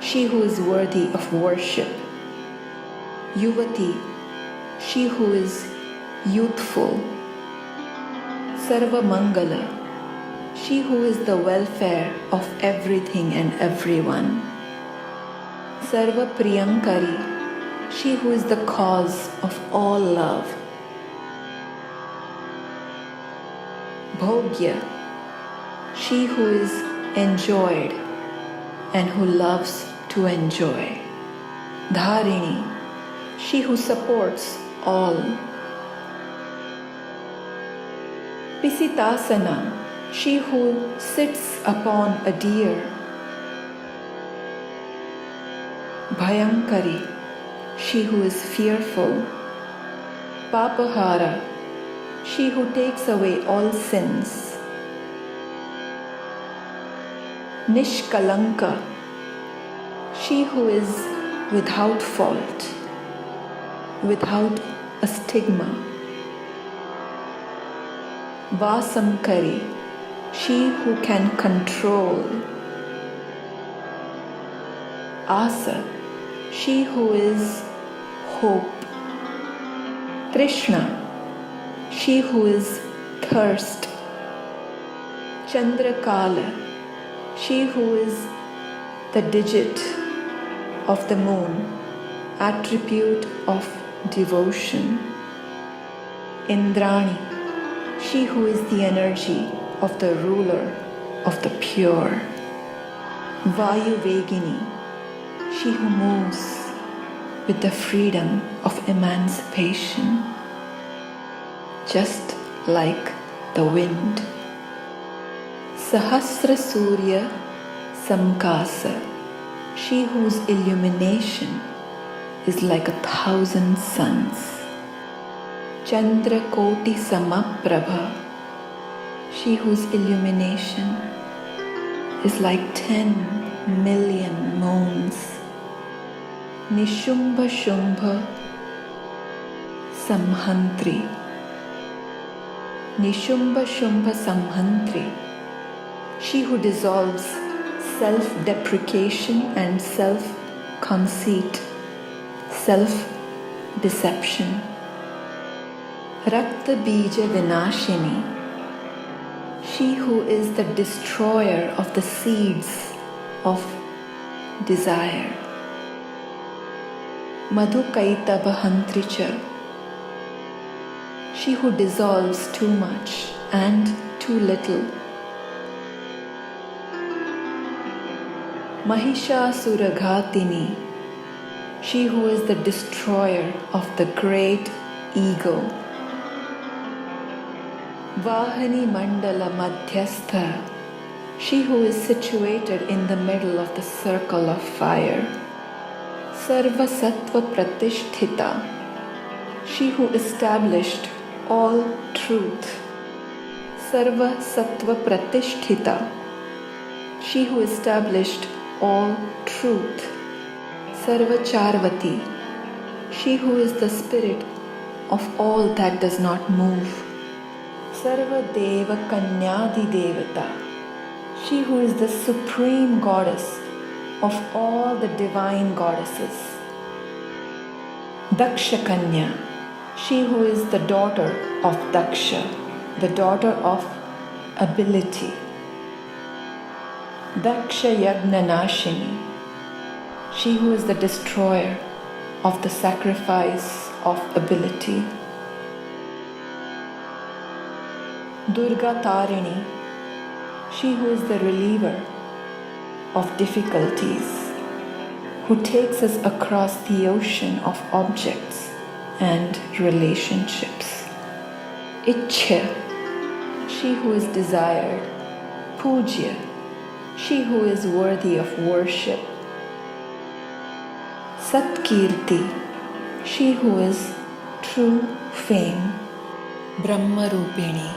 she who is worthy of worship. Yuvati, she who is youthful. Sarva Mangala, she who is the welfare of everything and everyone. Sarva Priyankari, she who is the cause of all love. Bhogya, she who is enjoyed and who loves to enjoy. Dharini, she who supports all. Pisitasana, she who sits upon a deer. Bhayankari, she who is fearful. Papahara, she who takes away all sins. Nishkalanka, she who is without fault, without a stigma. Vasamkari, she who can control. Asa, she who is hope. Trishna, she who is thirst. Chandrakala, she who is the digit of the moon, attribute of devotion. Indrani, she who is the energy of the ruler of the pure. Vayu Vegini, she who moves with the freedom of emancipation, just like the wind. Sahasra Surya Samkasa, she whose illumination is like 1,000 suns. Chandra Koti Samaprabha, she whose illumination is like 10 million moons. Nishumbha Shumbha Samhantri, Nishumbha Shumbha Samhantri, she who dissolves self-deprecation and self-conceit, self-deception. Rakta Bija Vinashini, she who is the destroyer of the seeds of desire. Madhukaitava Hantricha, she who dissolves too much and too little. Mahishasuraghatiini, she who is the destroyer of the great ego. Vahani Mandala Madhyastha, she who is situated in the middle of the circle of fire. Sarva Sattva Pratisthita, she who established all truth. Sarva Sattva Pratisthita, she who established all truth. Sarva Charvati, she who is the spirit of all that does not move. Sarva Deva Kanyadi Devata, she who is the supreme goddess of all the divine goddesses. Daksha Kanya, she who is the daughter of Daksha, the daughter of ability. Daksha Yagna Nashini, she who is the destroyer of the sacrifice of ability. Durga Tarini, she who is the reliever of difficulties, who takes us across the ocean of objects and relationships. Ichha, she who is desired. Pujya, she who is worthy of worship. Satkirti, she who is true fame. Brahma Rupini,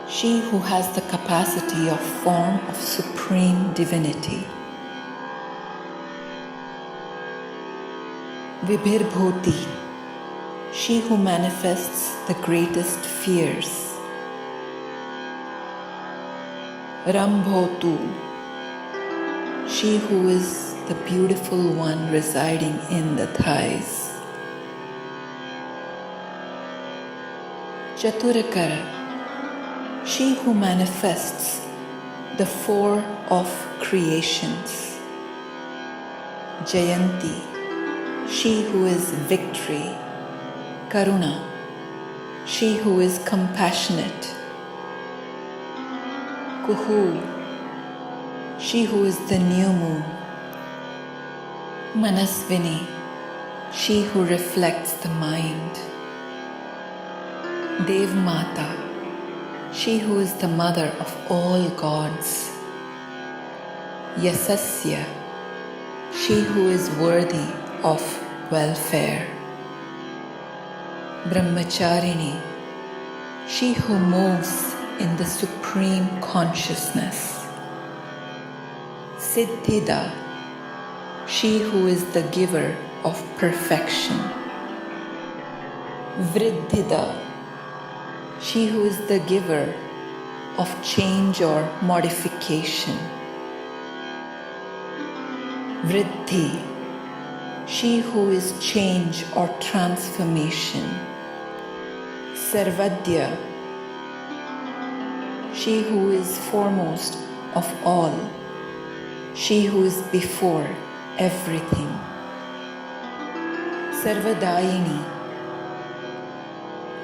she who has the capacity of form of supreme divinity. Vibhirbhuti, she who manifests the greatest fears. Rambhotu, she who is the beautiful one residing in the thighs. Chaturakara, she who manifests the four of creations. Jayanti, she who is victory. Karuna, she who is compassionate. Kuhu, she who is the new moon. Manasvini, she who reflects the mind. Dev Mata, she who is the mother of all gods. Yasasya, she who is worthy of welfare. Brahmacharini, she who moves in the supreme consciousness. Siddhida, she who is the giver of perfection. Vriddhida, she who is the giver of change or modification. Vriddhi, she who is change or transformation. Sarvadya, she who is foremost of all, she who is before everything. Sarvadayini,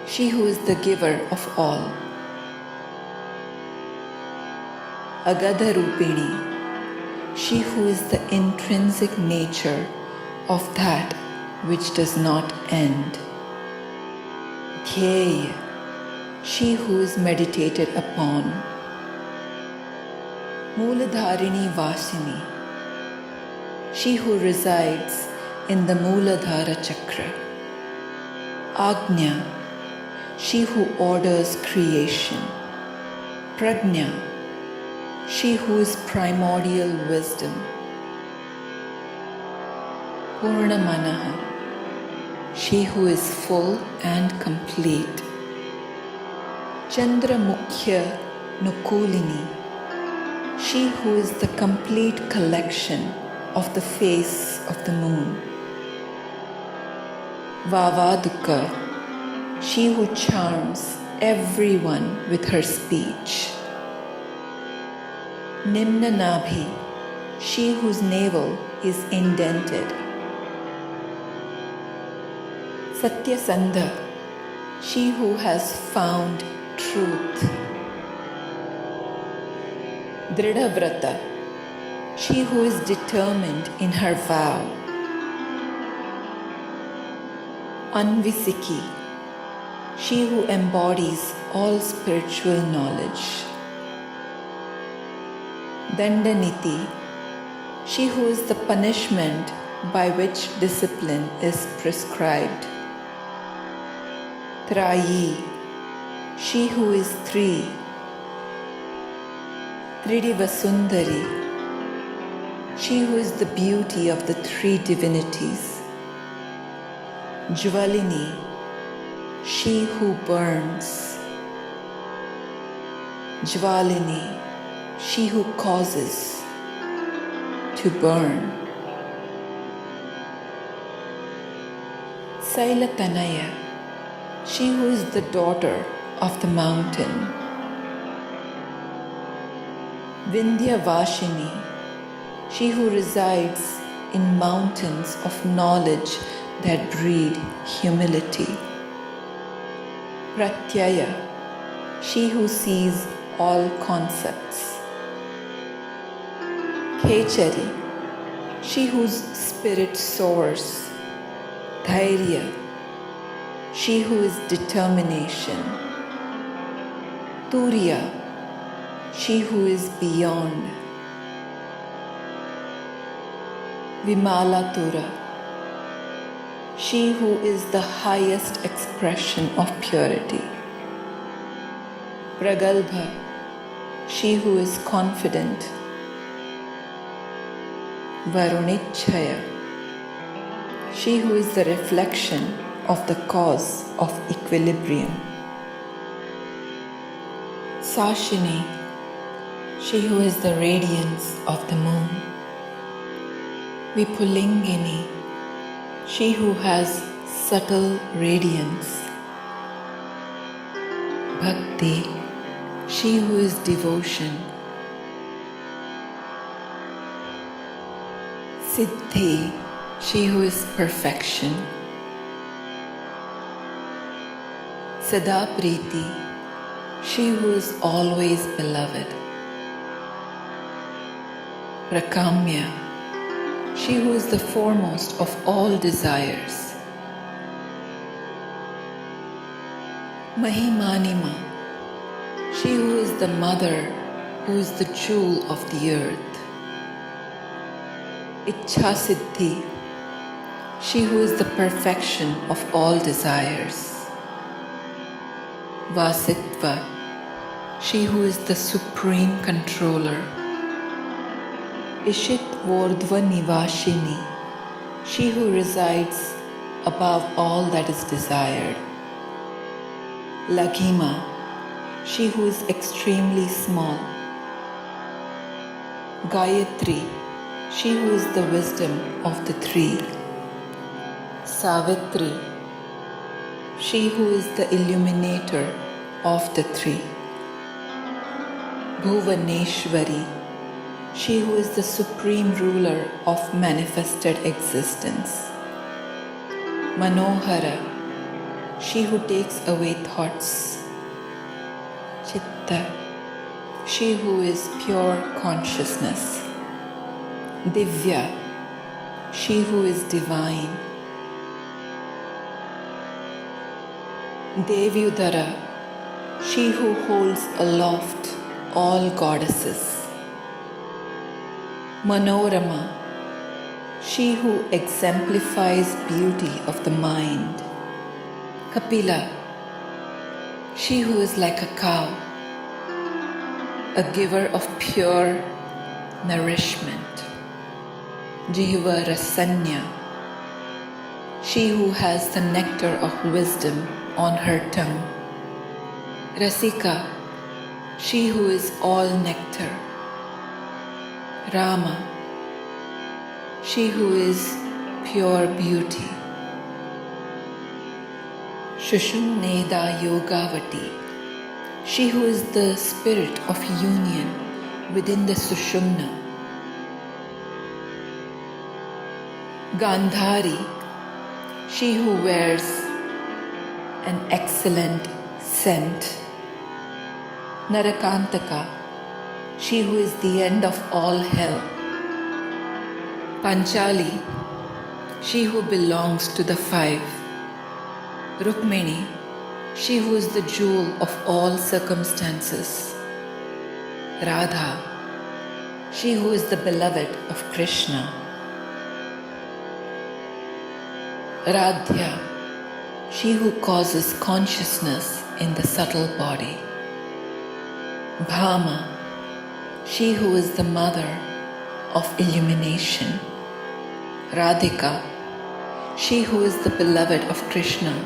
she who is the giver of all. Agadha Rupini, she who is the intrinsic nature of that which does not end. Dhyaya, she who is meditated upon. Mooladharini Vasini, she who resides in the Mooladhara Chakra. Agnya, she who orders creation. Prajna, she who is primordial wisdom. Purnamanaha, she who is full and complete. Chandramukhya Nukulini, she who is the complete collection of the face of the moon. Vavaduka, she who charms everyone with her speech. Nimna Nabhi, she whose navel is indented. Satyasandha, she who has found truth. Dridhavrata, she who is determined in her vow. Anvisiki, she who embodies all spiritual knowledge. Dandaniti, she who is the punishment by which discipline is prescribed. Trayi, she who is three. Tridivasundari, she who is the beauty of the three divinities. Jvalini, she who burns. Jvalini, she who causes to burn. Sailatanaya, she who is the daughter of the mountain. Vindhyavashini, she who resides in mountains of knowledge that breed humility. Pratyaya, she who sees all concepts. Khechari, she whose spirit soars. Dhairya, she who is determination. Turiya, she who is beyond. Vimalatura, she who is the highest expression of purity. Pragalbha, she who is confident. Varunichaya, she who is the reflection of the cause of equilibrium. Sashini, she who is the radiance of the moon. Vipulingini, she who has subtle radiance. Bhakti, she who is devotion. Siddhi, she who is perfection. Sadapriti, she who is always beloved. Prakamya, she who is the foremost of all desires. Mahimanima, she who is the mother, who is the jewel of the earth. Ichhasiddhi, she who is the perfection of all desires. Vasitva, she who is the supreme controller. Ishit Vordhva Nivashini, she who resides above all that is desired. Laghima, she who is extremely small. Gayatri, she who is the wisdom of the three. Savitri, she who is the illuminator of the three. Bhuvaneshwari, she who is the supreme ruler of manifested existence. Manohara, she who takes away thoughts. Chitta, she who is pure consciousness. Divya, she who is divine. Devyudara, she who holds aloft all goddesses. Manorama, she who exemplifies beauty of the mind. Kapila, she who is like a cow, a giver of pure nourishment. Jihva Rasanya, she who has the nectar of wisdom on her tongue. Rasika, she who is all nectar. Rama, she who is pure beauty. Shushumneda Yogavati, she who is the spirit of union within the Sushumna. Gandhari, she who wears an excellent scent. Narakantaka, she who is the end of all hell. Panchali, she who belongs to the five. Rukmini, she who is the jewel of all circumstances. Radha, she who is the beloved of Krishna. Radhya, she who causes consciousness in the subtle body. Bhama, she who is the mother of illumination. Radhika, she who is the beloved of Krishna,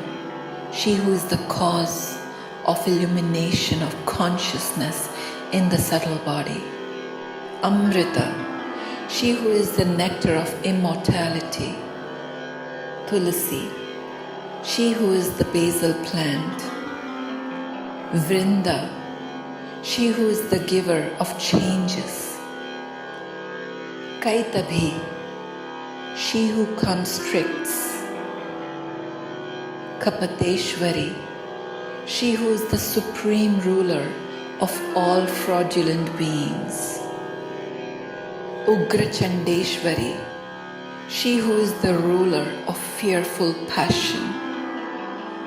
she who is the cause of illumination of consciousness in the subtle body. Amrita, she who is the nectar of immortality. Tulasi, she who is the basil plant. Vrinda, she who is the giver of changes. Kaitabhi, she who constricts. Kapateshwari, she who is the supreme ruler of all fraudulent beings. Ugrachandeshwari, she who is the ruler of fearful passion.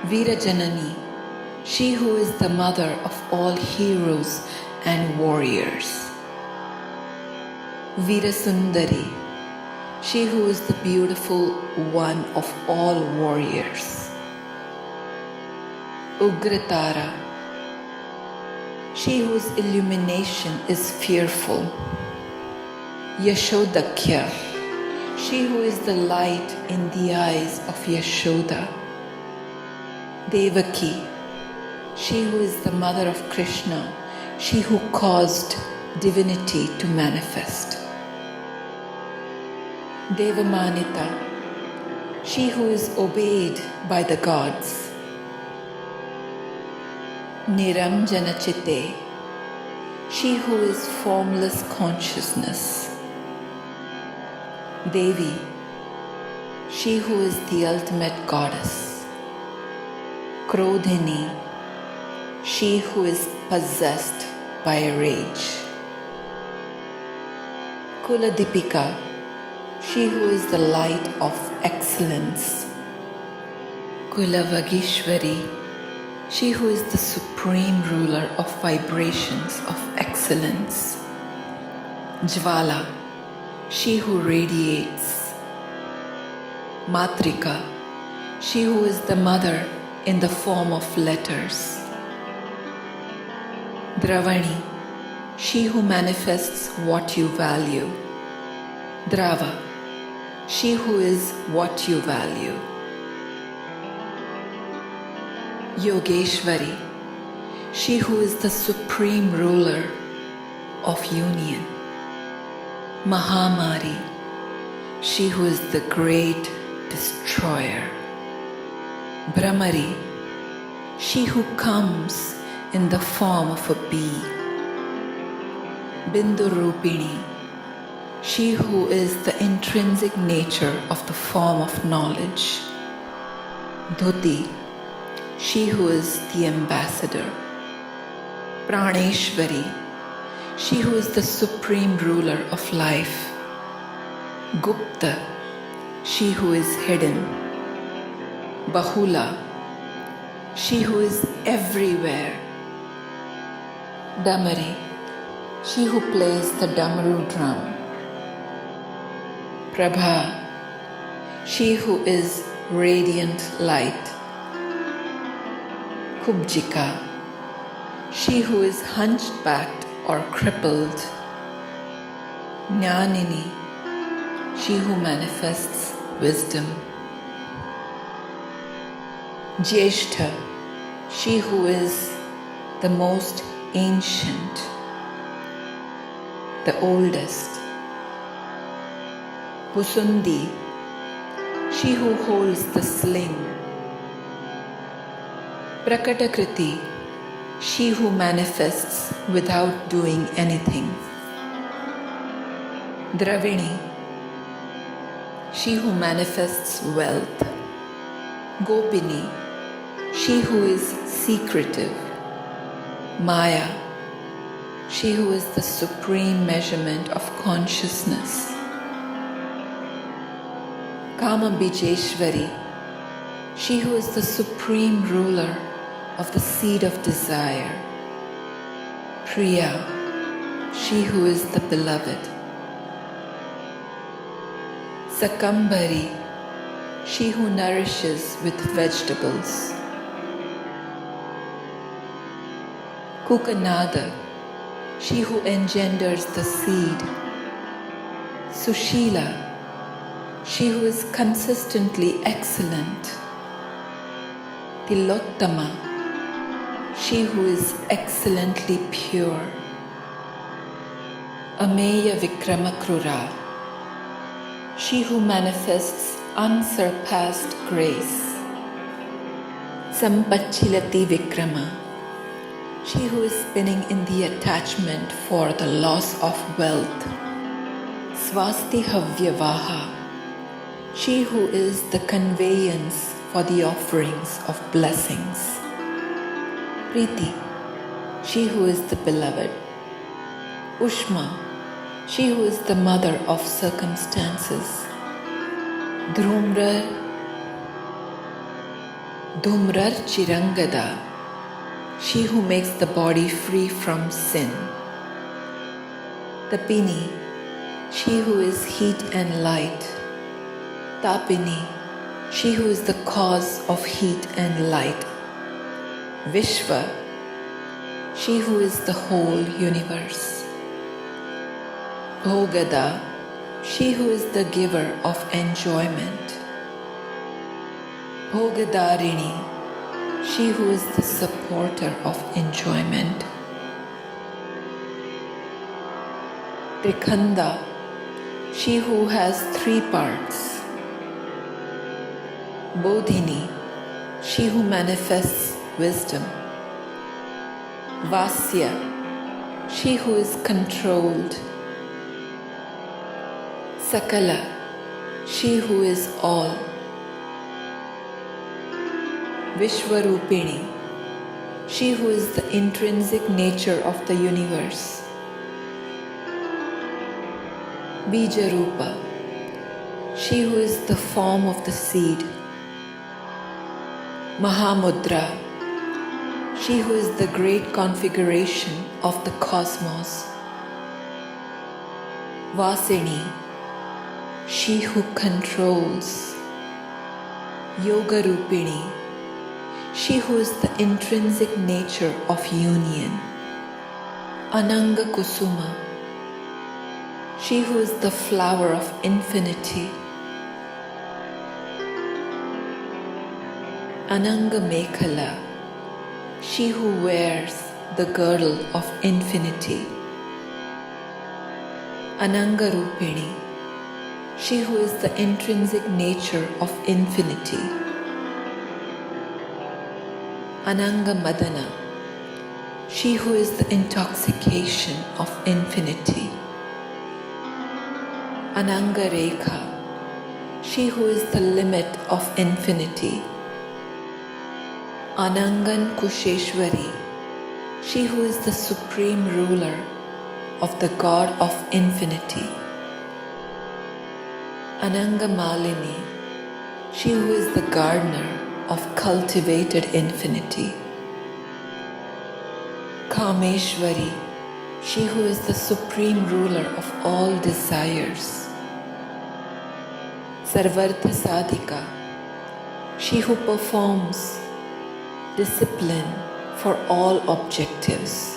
Veerajanani, she who is the mother of all heroes and warriors. Veerasundari, she who is the beautiful one of all warriors. Ugratara, she whose illumination is fearful. Yashodakya, she who is the light in the eyes of Yashoda. Devaki, she who is the mother of Krishna, she who caused divinity to manifest. Devamanita, she who is obeyed by the gods. Niramjanachite, she who is formless consciousness. Devi, she who is the ultimate goddess. Krodhini, she who is possessed by rage. Kuladipika, she who is the light of excellence. Kulavagishwari, she who is the supreme ruler of vibrations of excellence. Jvala, she who radiates. Matrika, she who is the mother in the form of letters. Dravani, she who manifests what you value. Drava, she who is what you value. Yogeshwari, she who is the supreme ruler of union. Mahamari, she who is the great destroyer. Brahmari, she who comes in the form of a bee. Bindurupini, she who is the intrinsic nature of the form of knowledge. Dhuti, she who is the ambassador. Praneshwari, she who is the supreme ruler of life. Gupta, she who is hidden. Bahula, she who is everywhere. Damari, she who plays the Damaru drum. Prabha, she who is radiant light. Kubjika, she who is hunchbacked or crippled. Jnanini, she who manifests wisdom. Jyeshtha, she who is the most ancient, the oldest. Pusundi, she who holds the sling. Prakatakriti, she who manifests without doing anything. Dravini, she who manifests wealth. Gopini, she who is secretive. Maya, she who is the supreme measurement of consciousness. Kamabijeshwari, she who is the supreme ruler of the seed of desire. Priya, she who is the beloved. Sakambari, she who nourishes with vegetables. Kukanada, she who engenders the seed. Sushila, she who is consistently excellent. Tilottama, she who is excellently pure. Ameya Vikramakrura, she who manifests unsurpassed grace. Sampachilati Vikrama, she who is spinning in the attachment for the loss of wealth. Swasti Havyavaha, she who is the conveyance for the offerings of blessings. Priti, she who is the beloved. Ushma, she who is the mother of circumstances. Dhumrar Chirangada, she who makes the body free from sin. Tapini, she who is heat and light. Tapini, she who is the cause of heat and light. Vishva, she who is the whole universe. Bhogada, she who is the giver of enjoyment. Bhogadarini, she who is the supporter of enjoyment. Trikhanda, she who has three parts. Bodhini, she who manifests wisdom. Vasya, she who is controlled. Sakala, she who is all. Vishwarupini, she who is the intrinsic nature of the universe. Bijarupa, she who is the form of the seed. Mahamudra, she who is the great configuration of the cosmos. Vasini, she who controls. Yoga Rupini, she who is the intrinsic nature of union. Ananga Kusuma, she who is the flower of infinity. Ananga Mekhala, she who wears the girdle of infinity. Ananga Rupini, she who is the intrinsic nature of infinity. Ananga Madana, she who is the intoxication of infinity. Ananga Rekha, she who is the limit of infinity. Anangan Kusheshwari, she who is the supreme ruler of the God of infinity. Ananga Malini, she who is the gardener of cultivated infinity. Kameshwari, she who is the supreme ruler of all desires. Sarvartha Sadhika, she who performs discipline for all objectives.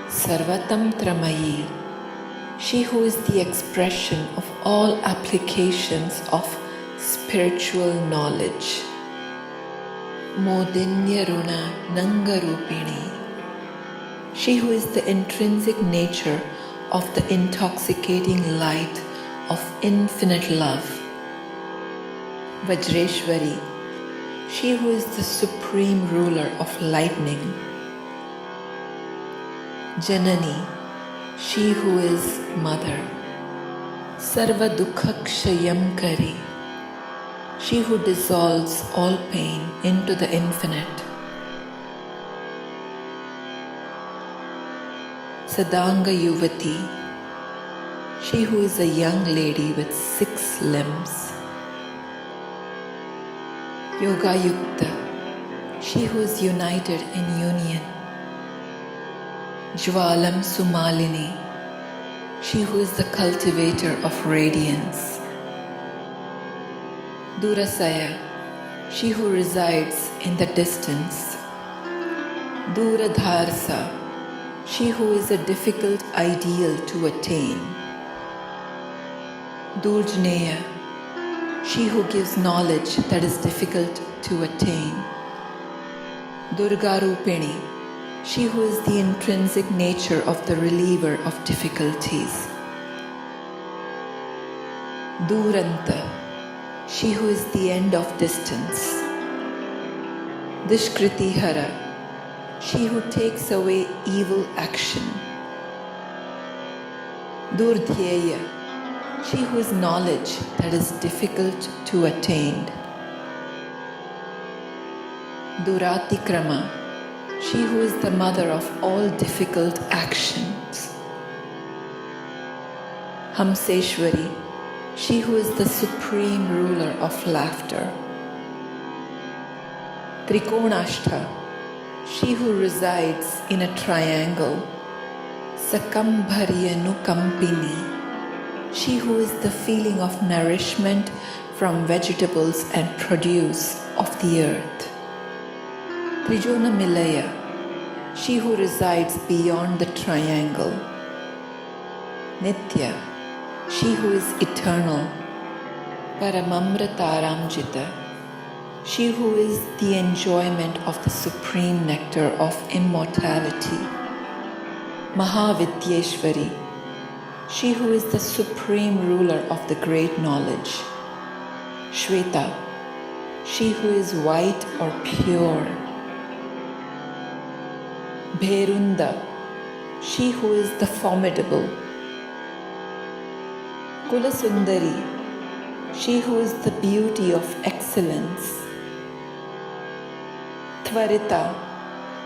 Sarvatam Tramayi, she who is the expression of all applications of spiritual knowledge. Modinya Runa Nangarupini, she who is the intrinsic nature of the intoxicating light of infinite love. Vajreshwari, she who is the supreme ruler of lightning. Janani, she who is mother. Sarva Dukkakshayam Kari, she who dissolves all pain into the infinite. Sadanga Yuvati, she who is a young lady with 6 limbs. Yoga Yukta, she who is united in union. Jwalam Sumalini, she who is the cultivator of radiance. Durasaya, she who resides in the distance. Duradharsa, she who is a difficult ideal to attain. Durjneya, she who gives knowledge that is difficult to attain. Durga Rupini, she who is the intrinsic nature of the reliever of difficulties. Duranta, she who is the end of distance. Dishkritihara, she who takes away evil action. Durdhyeya, she who is knowledge that is difficult to attain. Duratikrama, she who is the mother of all difficult actions. Hamseshwari, she who is the supreme ruler of laughter. Trikonashtha, she who resides in a triangle. Sakambharyanukampini, she who is the feeling of nourishment from vegetables and produce of the earth. Trijona Milaya, she who resides beyond the triangle. Nitya, she who is eternal. Paramamritaramjita, she who is the enjoyment of the supreme nectar of immortality. Mahavidyeshwari, she who is the supreme ruler of the great knowledge. Shweta, she who is white or pure. Bherunda, she who is the formidable. Kulasundari, she who is the beauty of excellence. Tvarita,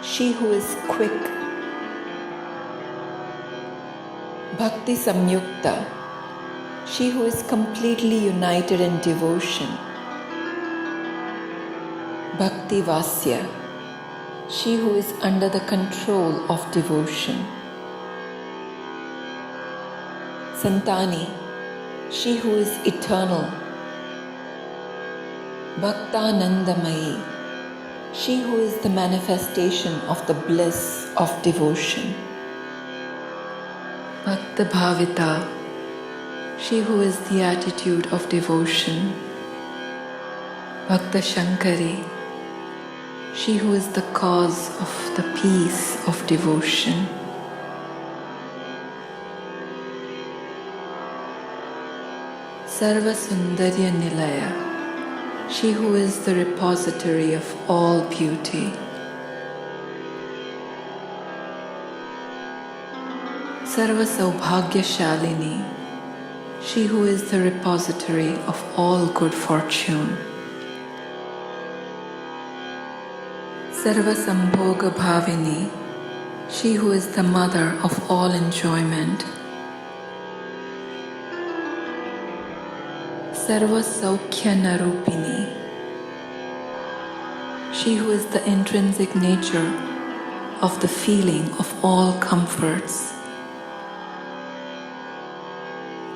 she who is quick. Bhakti Samyukta, she who is completely united in devotion. Bhakti Vasya, she who is under the control of devotion. Santani, she who is eternal. Bhaktanandamayi, she who is the manifestation of the bliss of devotion. Bhakta Bhavita, she who is the attitude of devotion. Bhakta Shankari, she who is the cause of the peace of devotion. Sarva Sundarya Nilaya, she who is the repository of all beauty. Sarva Saubhagya Shalini, she who is the repository of all good fortune. Sarva Sambhoga Bhavini, she who is the mother of all enjoyment. Sarva Saukhya Narupini, she who is the intrinsic nature of the feeling of all comforts.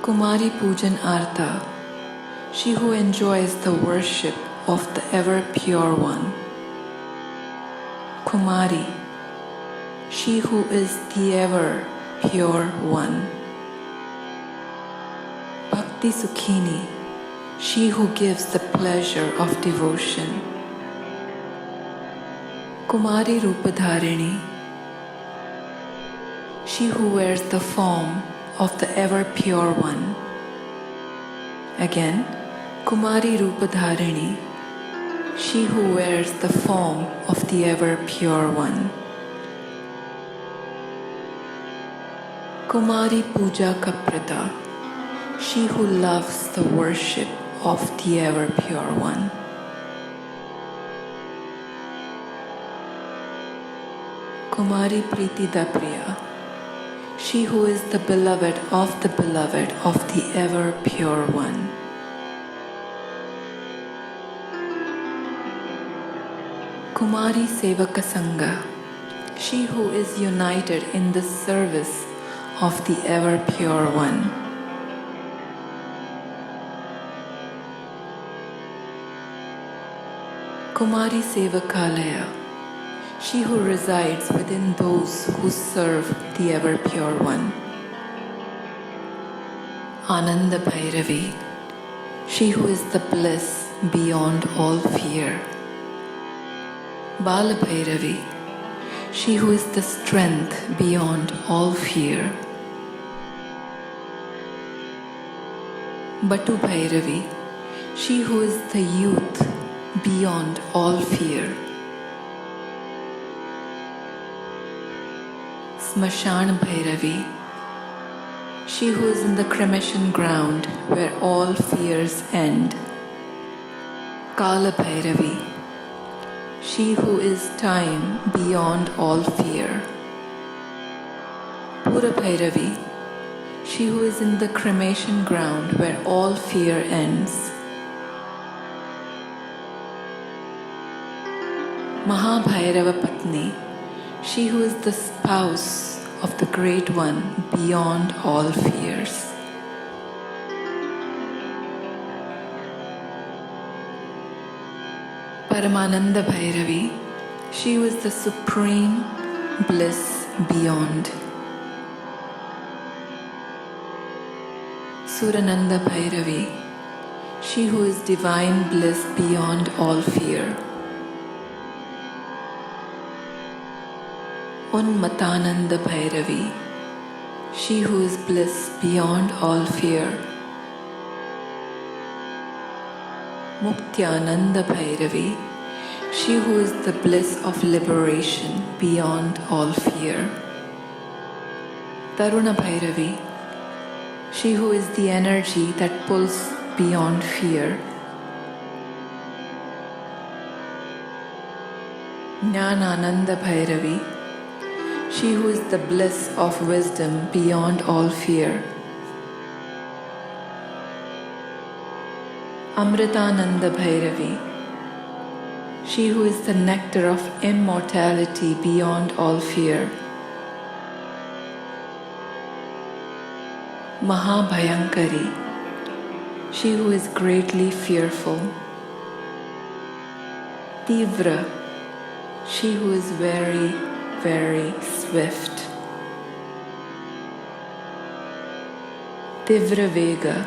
Kumari Pujan Artha, she who enjoys the worship of the ever pure one. Kumari, she who is the ever pure one. Bhakti Sukhini, she who gives the pleasure of devotion. Kumari Rupadharini, she who wears the form of the ever pure one. Again, Kumari Rupadharini, she who wears the form of the ever pure one. Kumari Puja Kaprita, she who loves the worship of the ever pure one. Kumari Priti Dapriya, she who is the beloved of the ever pure one. Kumari Sevaka Sangha, she who is united in the service of the ever pure one. Kumari Sevakalaya, she who resides within those who serve the ever pure one. Ananda Bhairavi, she who is the bliss beyond all fear. Bala Bhairavi, she who is the strength beyond all fear. Batu Bhairavi, she who is the youth beyond all fear. Smashan Bhairavi, she who is in the cremation ground where all fears end. Kala Bhairavi, she who is time beyond all fear. Pura Bhairavi, she who is in the cremation ground where all fear ends. Mahabhairava Patni, she who is the spouse of the Great One beyond all fears. Paramananda Bhairavi, she who is the supreme bliss beyond. Surananda Bhairavi, she who is divine bliss beyond all fear. Unmatananda Bhairavi, she who is bliss beyond all fear. Muktyananda Bhairavi, she who is the bliss of liberation beyond all fear. Taruna Bhairavi, she who is the energy that pulls beyond fear. Jnanananda Bhairavi, she who is the bliss of wisdom beyond all fear. Amritananda Bhairavi, she who is the nectar of immortality beyond all fear. Mahabhayankari, she who is greatly fearful. Tivra, she who is very, very swift. Tivra Vega,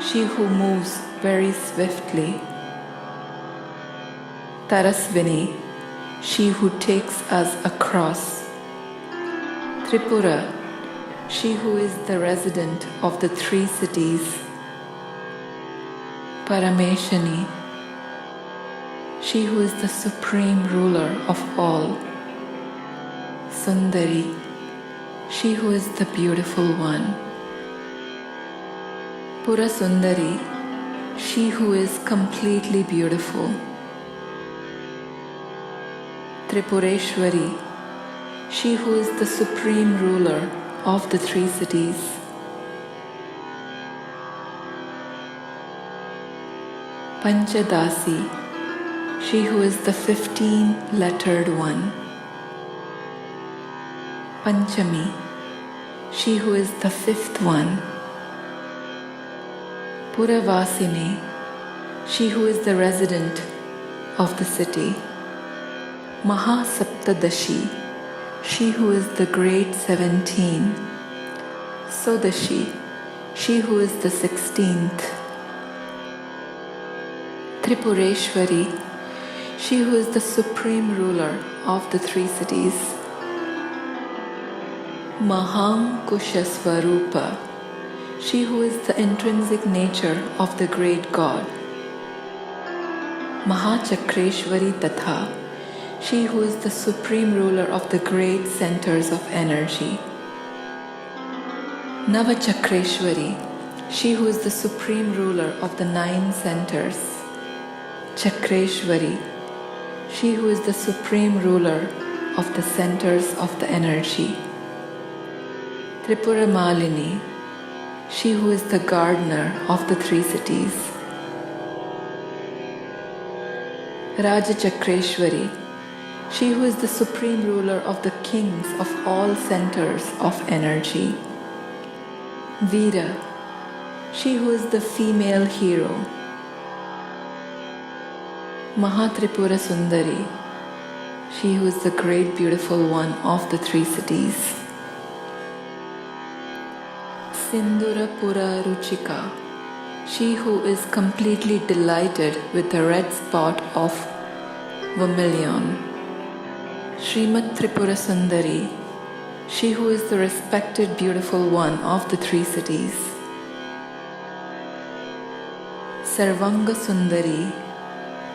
she who moves very swiftly. Tarasvini, she who takes us across. Tripura, she who is the resident of the three cities. Parameshani, she who is the supreme ruler of all. Sundari, she who is the beautiful one. Purasundari, she who is completely beautiful. Tripureshwari, she who is the supreme ruler of the three cities. Panchadasi, she who is the 15-lettered one. Panchami, she who is the fifth one. Puravasini, she who is the resident of the city. Mahasaptadashi, she who is the great 17. Sodashi, she who is the 16th. Tripureshwari, she who is the supreme ruler of the three cities. Mahankusha Swarupa, she who is the intrinsic nature of the great God. Mahachakreshwari Tatha, she who is the supreme ruler of the great centers of energy. Navachakreshwari, she who is the supreme ruler of the 9 centers. Chakreshwari, she who is the supreme ruler of the centers of the energy. Tripura Malini, she who is the gardener of the three cities. Rajachakreshwari, she who is the supreme ruler of the kings of all centers of energy. Veera, she who is the female hero. Mahatripura Sundari, she who is the great beautiful one of the three cities. Sindurapura Ruchika, she who is completely delighted with the red spot of vermilion. Srimad Tripura Sundari, she who is the respected beautiful one of the three cities. Sarvanga Sundari,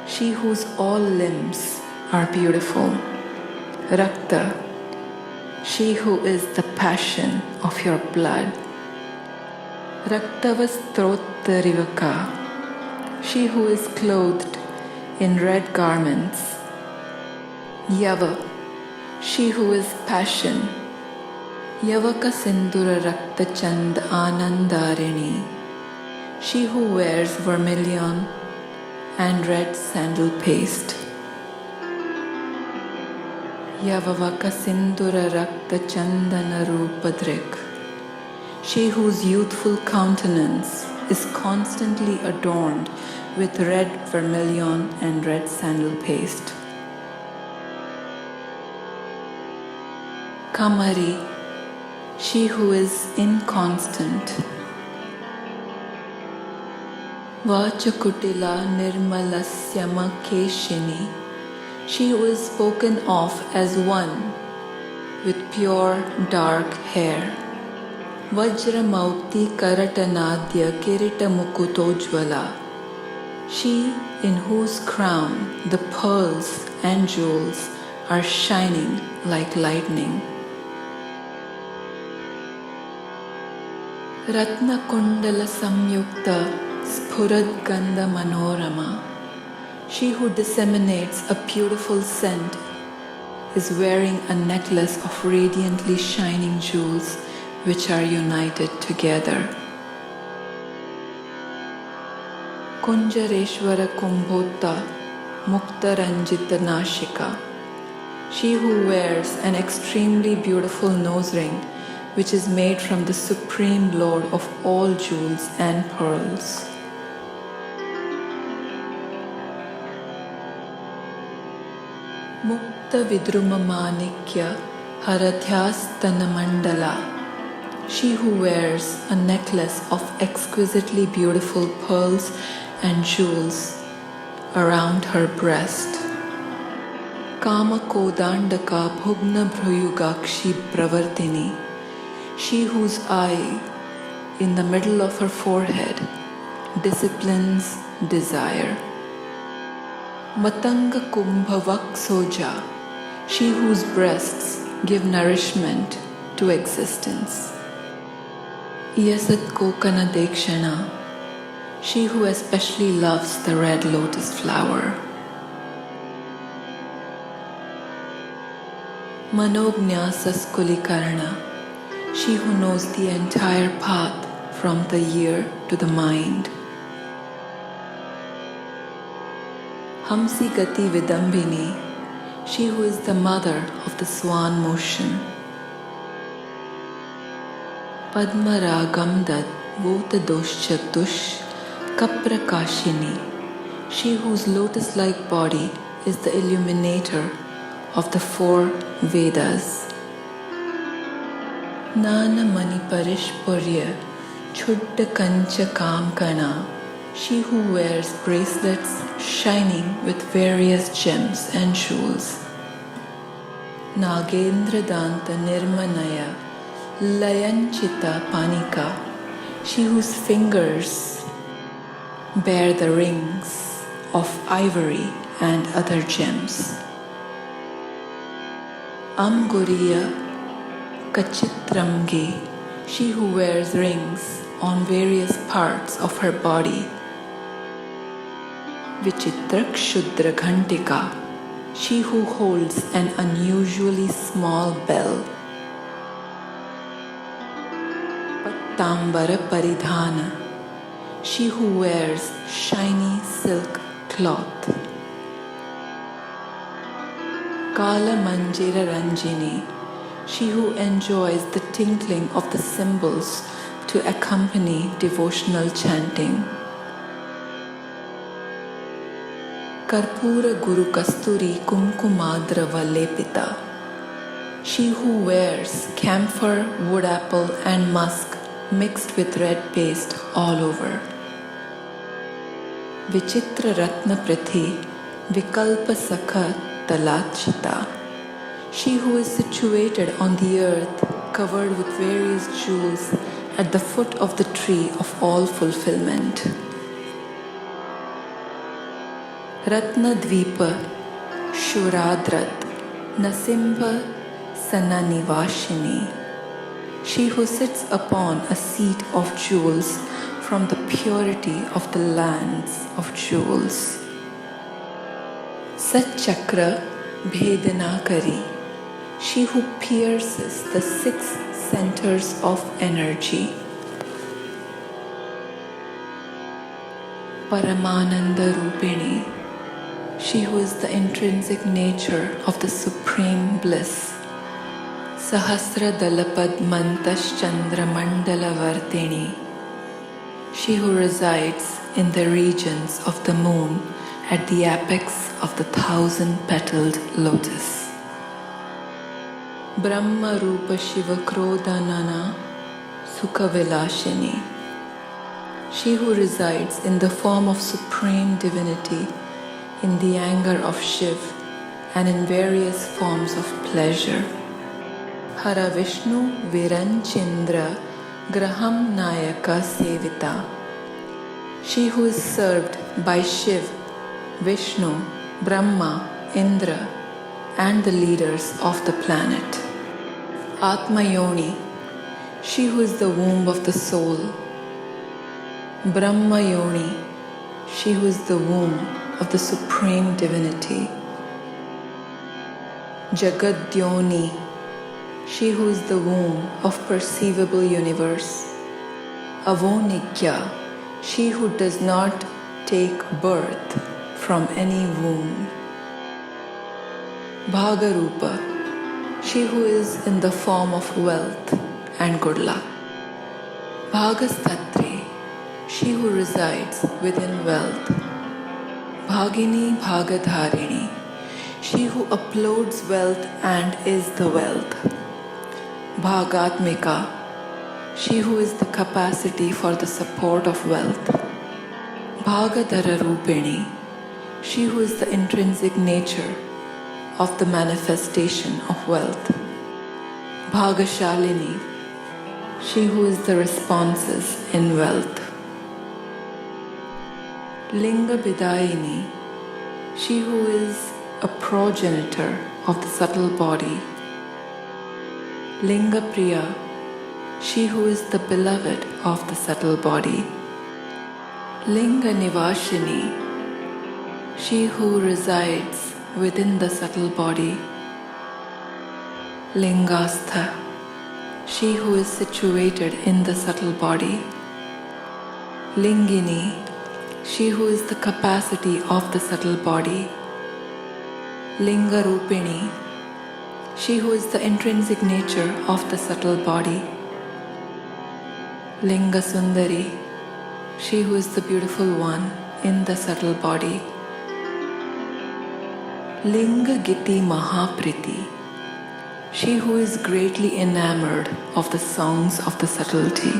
she whose all limbs are beautiful. Rakta, she who is the passion of your blood. Raktavastrotarivaka, she who is clothed in red garments. Yava, she who is passion. Yavaka Sindura Rakta Chand Anandarini, she who wears vermilion and red sandal paste. Yavavaka Sindura Rakta Chandana Rupadrik, she whose youthful countenance is constantly adorned with red vermilion and red sandal paste. Kamari, she who is inconstant. Vachakutila Nirmalasyama Keshini, she who is spoken of as one with pure dark hair. Vajra Maukti Karatanadya Kirita Mukutojvala, she in whose crown the pearls and jewels are shining like lightning. Ratna Kundala Samyukta Spurad Gandha Manorama, she who disseminates a beautiful scent is wearing a necklace of radiantly shining jewels which are united together. Kunjareshwara Kumbhota Mukta Ranjita Nashika, she who wears an extremely beautiful nose ring which is made from the Supreme Lord of all jewels and pearls. Mukta Vidruma Manikya Harathyastana Mandala, she who wears a necklace of exquisitely beautiful pearls and jewels around her breast. Kama Kodandaka Bhugna Bhruyugakshi Pravartini, she whose eye in the middle of her forehead disciplines desire. Matanga Kumbha Vaksoja, she whose breasts give nourishment to existence. Iyasat Kokana Dekshana, she who especially loves the red lotus flower. Manognyasas Kulikarna, she who knows the entire path from the ear to the mind. Hamsi Gati Vidambini, she who is the mother of the swan motion. Padma Ragam Dad Votadoshyatush Kaprakashini, she whose lotus-like body is the illuminator of the 4 Vedas. Nana Mani Parishpurya Chudda Kancha Kamkana, she who wears bracelets shining with various gems and jewels. Nagendra Danta Nirmanaya Layanchita Panika, she whose fingers bear the rings of ivory and other gems. Amguriya Kachitramge, she who wears rings on various parts of her body. Vichitrak Shudra Ghantika, she who holds an unusually small bell. Pattambara Paridhana, she who wears shiny silk cloth. Kala Manjira Ranjini, she who enjoys the tinkling of the cymbals to accompany devotional chanting. Karpura Guru Kasturi Kumkumadra Valepita, she who wears camphor, wood apple and musk mixed with red paste all over. Vichitra Ratna Prithi Vikalpa Sakha Talachita, she who is situated on the earth covered with various jewels at the foot of the tree of all fulfillment. Ratna Dvipa Shuradrat Nasimbha Singhassana Nivashini, she who sits upon a seat of jewels from the purity of the lands of jewels. Satchakra Bhedanakari, she who pierces the 6 centers of energy. Paramananda Rupini, she who is the intrinsic nature of the supreme bliss. Sahasra Dalapad Mantas Chandra Mandala Vartini, she who resides in the regions of the moon at the apex of the 1,000-petaled lotus. Brahma Rupa Shiva Krodhanana Sukha Vilashini, she who resides in the form of supreme divinity in the anger of Shiv and in various forms of pleasure. Hara Vishnu Viranchindra Graham Nayaka Sevita, she who is served by Shiv, Vishnu, Brahma, Indra and the leaders of the planet. Atma Yoni, she who is the womb of the soul. Brahma Yoni, she who is the womb of the supreme divinity. Jagadyoni, she who is the womb of perceivable universe. Avonigya, she who does not take birth from any womb. Bhagarupa, she who is in the form of wealth and good luck. Bhagastatri, she who resides within wealth. Bhagini Bhagadharini, she who uploads wealth and is the wealth. Bhagatmika, she who is the capacity for the support of wealth. Bhagadhara Rupini, she who is the intrinsic nature of the manifestation of wealth. Bhagashalini, she who is the responses in wealth. Linga Bidayini, she who is a progenitor of the subtle body. Linga Priya, she who is the beloved of the subtle body. Linga Nivashini, she who resides within the subtle body. Lingastha, she who is situated in the subtle body. Lingini, she who is the capacity of the subtle body. Linga Rupini, she who is the intrinsic nature of the subtle body. Linga Sundari, she who is the beautiful one in the subtle body. Linga Giti Mahapriti, she who is greatly enamored of the songs of the subtlety.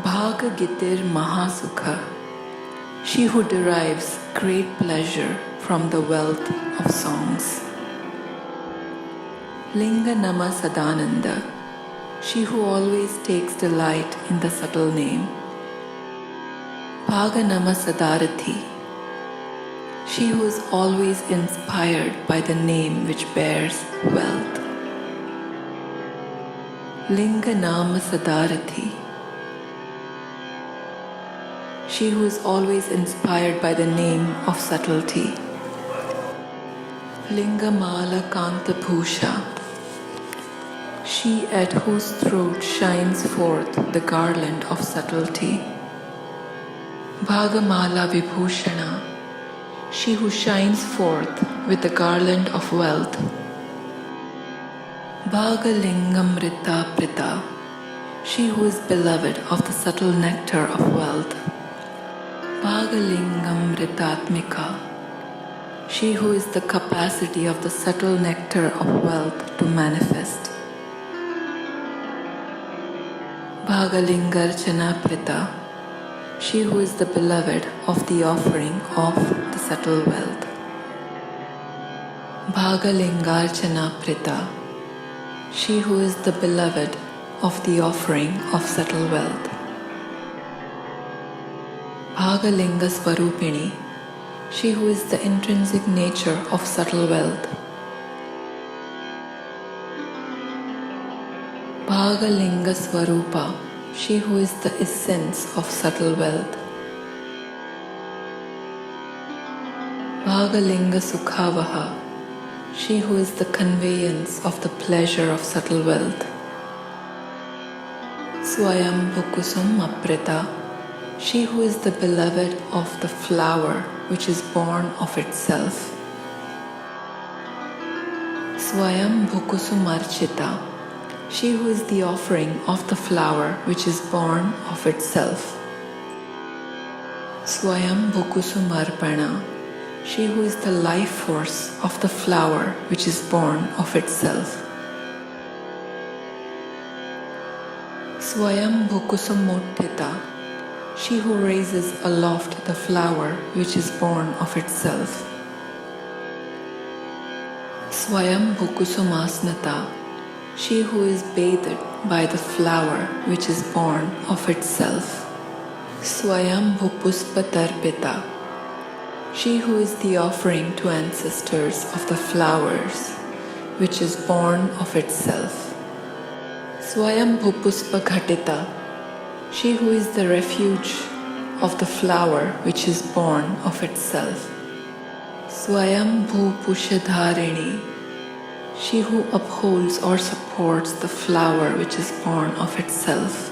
Bhaga Gitir Mahasukha, she who derives great pleasure from the wealth of songs. Linga Nama Sadananda, she who always takes delight in the subtle name. Bhaga Nama Sadarathi, she who is always inspired by the name which bears wealth. Linga Nama Sadarathi, she who is always inspired by the name of subtlety. Linga Mala Kanta Bhusha, she at whose throat shines forth the garland of subtlety. Bhagamala Vibhushana, she who shines forth with the garland of wealth. Bhagalingam Rita Prita, she who is beloved of the subtle nectar of wealth. Bhagalingam Ritatmika, she who is the capacity of the subtle nectar of wealth to manifest. Bhagalingarchana Prita, she who is the beloved of the offering of the subtle wealth. Bhagalingarchana Prita, she who is the beloved of the offering of subtle wealth. Bhagalinga Swarupini, she who is the intrinsic nature of subtle wealth. Bhagalinga Swarupa, she who is the essence of subtle wealth. Bhagalinga Sukhavaha, she who is the conveyance of the pleasure of subtle wealth. Swayambhu Kusum Aprita, she who is the beloved of the flower which is born of itself. Swayambhu Kusumarchita, she who is the offering of the flower which is born of itself. Swayambhu Kusumarpana, she who is the life force of the flower which is born of itself. Swayambhu Kusumottita, she who raises aloft the flower which is born of itself. Swayambhu Kusumasnata, she who is bathed by the flower which is born of itself. Swayambhu Puspatarpita, she who is the offering to ancestors of the flowers which is born of itself. Swayambhu Puspaghatita, she who is the refuge of the flower which is born of itself. Swayambhu Pushadharini, she who upholds or supports the flower which is born of itself.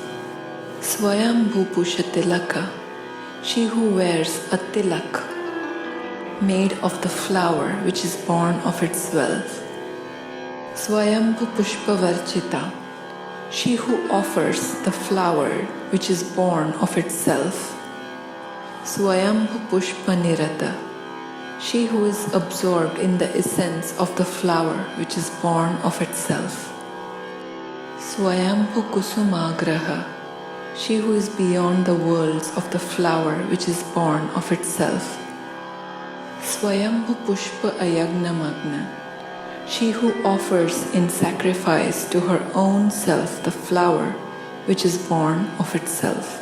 Swayambhu Pushatilaka, she who wears a tilak made of the flower which is born of its wealth. Swayambhu Pushpavarchita, she who offers the flower which is born of itself. Swayambhu Pushpanirata, she who is absorbed in the essence of the flower which is born of itself. Swayambhu Kusumagraha, she who is beyond the worlds of the flower which is born of itself. Swayambhu Pushpa Ayagnamagna, she who offers in sacrifice to her own self the flower which is born of itself.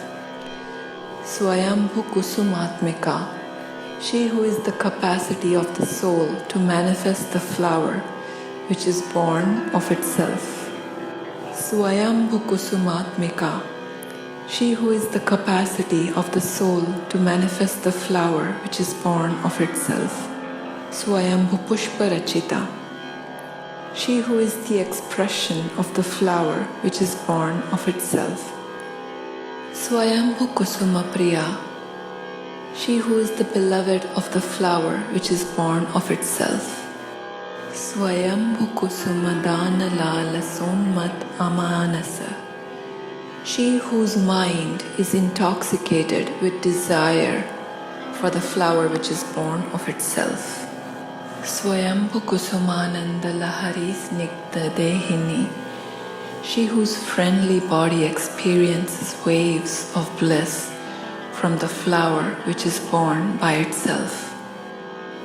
Swayambhu Kusumatmika, she who is the capacity of the soul to manifest the flower which is born of itself. Swayambhu Kusumatmika, she who is the capacity of the soul to manifest the flower which is born of itself. Swayambhu Pushparachita, she who is the expression of the flower which is born of itself. Swayambhu Kusuma Priya, she who is the beloved of the flower which is born of itself. Swayambhu Kusuma Dana Lala Sonmat Amanasa, she whose mind is intoxicated with desire for the flower which is born of itself. Swayambhu Kusumananda Lahari Snigdha Dehini, she whose friendly body experiences waves of bliss from the flower which is born by itself.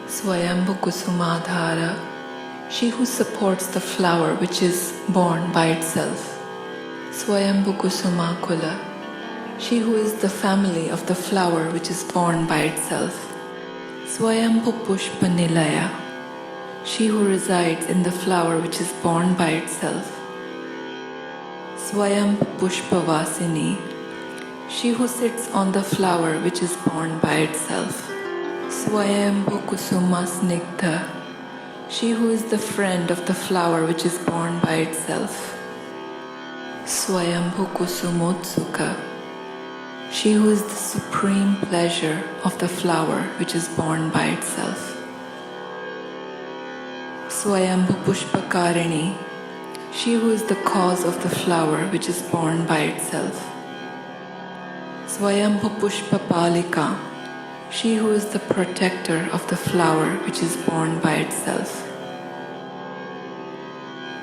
Swayambhu Kusumadhara, she who supports the flower which is born by itself. Swayambhu Kusumakula, she who is the family of the flower which is born by itself. Swayambhu Pushpa Nilaya, she who resides in the flower which is born by itself. Swayambhu Pushpa Vasini, she who sits on the flower which is born by itself. Swayambhu Kusuma Snigdha, she who is the friend of the flower which is born by itself. Swayambhu Kusumotsuka, she who is the supreme pleasure of the flower which is born by itself. Swayambhu Pushpakarini, she who is the cause of the flower which is born by itself. Swayambhu Pushpapalika, she who is the protector of the flower which is born by itself.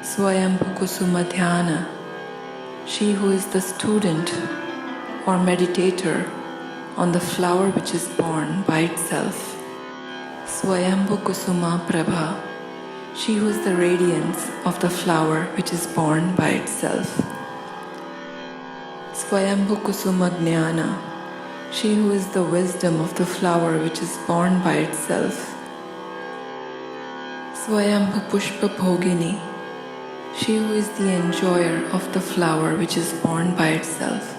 Swayambhu Kusumadhyana, she who is the student or meditator on the flower which is born by itself. Swayambhu Kusuma Prabha, she who is the radiance of the flower which is born by itself. Swayambhu Kusuma Jnana, she who is the wisdom of the flower which is born by itself. Swayambhu Pushpa Bhogini, she who is the enjoyer of the flower which is born by itself.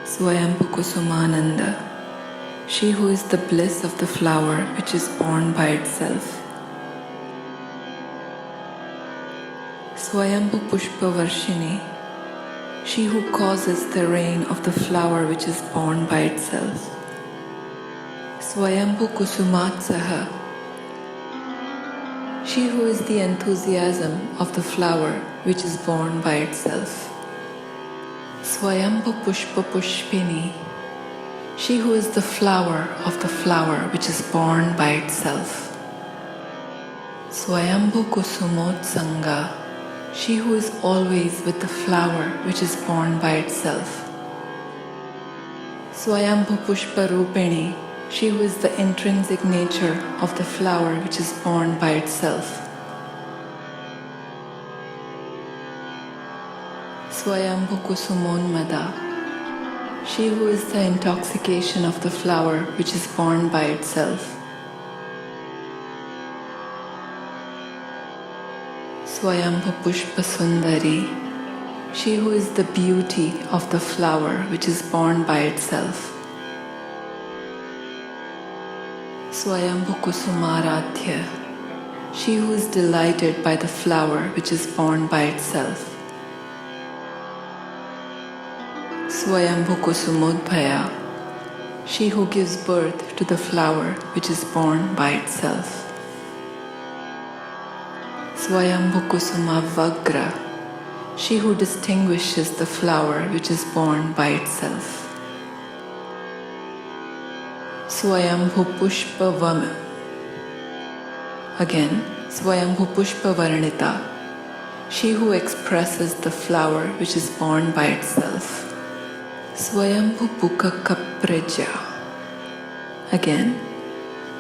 Swayambhu Kusumananda, she who is the bliss of the flower which is born by itself. Swayambhu Pushpavarshini, she who causes the rain of the flower which is born by itself. Swayambhu Kusumatsaha, she who is the enthusiasm of the flower which is born by itself. Swayambhu Pushpa Pushpini, she who is the flower of the flower which is born by itself. Swayambhu Kusumotsanga, she who is always with the flower which is born by itself. Swayambhu Pushpa Rupini, she who is the intrinsic nature of the flower which is born by itself. Swayambhu Kusumonmada, she who is the intoxication of the flower which is born by itself. Swayambhu Pushpa Sundari, she who is the beauty of the flower which is born by itself. Swayambhu Kusumaradhya, she who is delighted by the flower which is born by itself. Swayambhu Kusumodbhaya, she who gives birth to the flower which is born by itself. Swayambhu Kusumavagra, she who distinguishes the flower which is born by itself. Swayambhu Pushpa Vama. Again, Swayambhu Pushpa Varnita, she who expresses the flower which is born by itself. Swayambhu Pukaka Praja. Again,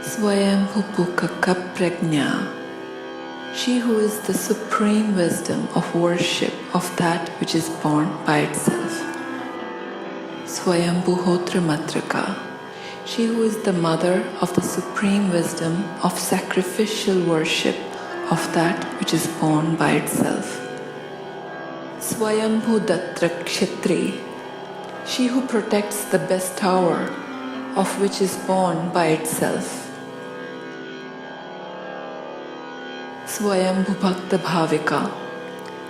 Swayambhu Pukaka Prajna, she who is the supreme wisdom of worship of that which is born by itself. Swayambhu Hotra Matraka, she who is the mother of the supreme wisdom of sacrificial worship of that which is born by itself. Swayambhu Datra Kshetri, she who protects the best tower of which is born by itself. Swayambhu Bhakta Bhavika,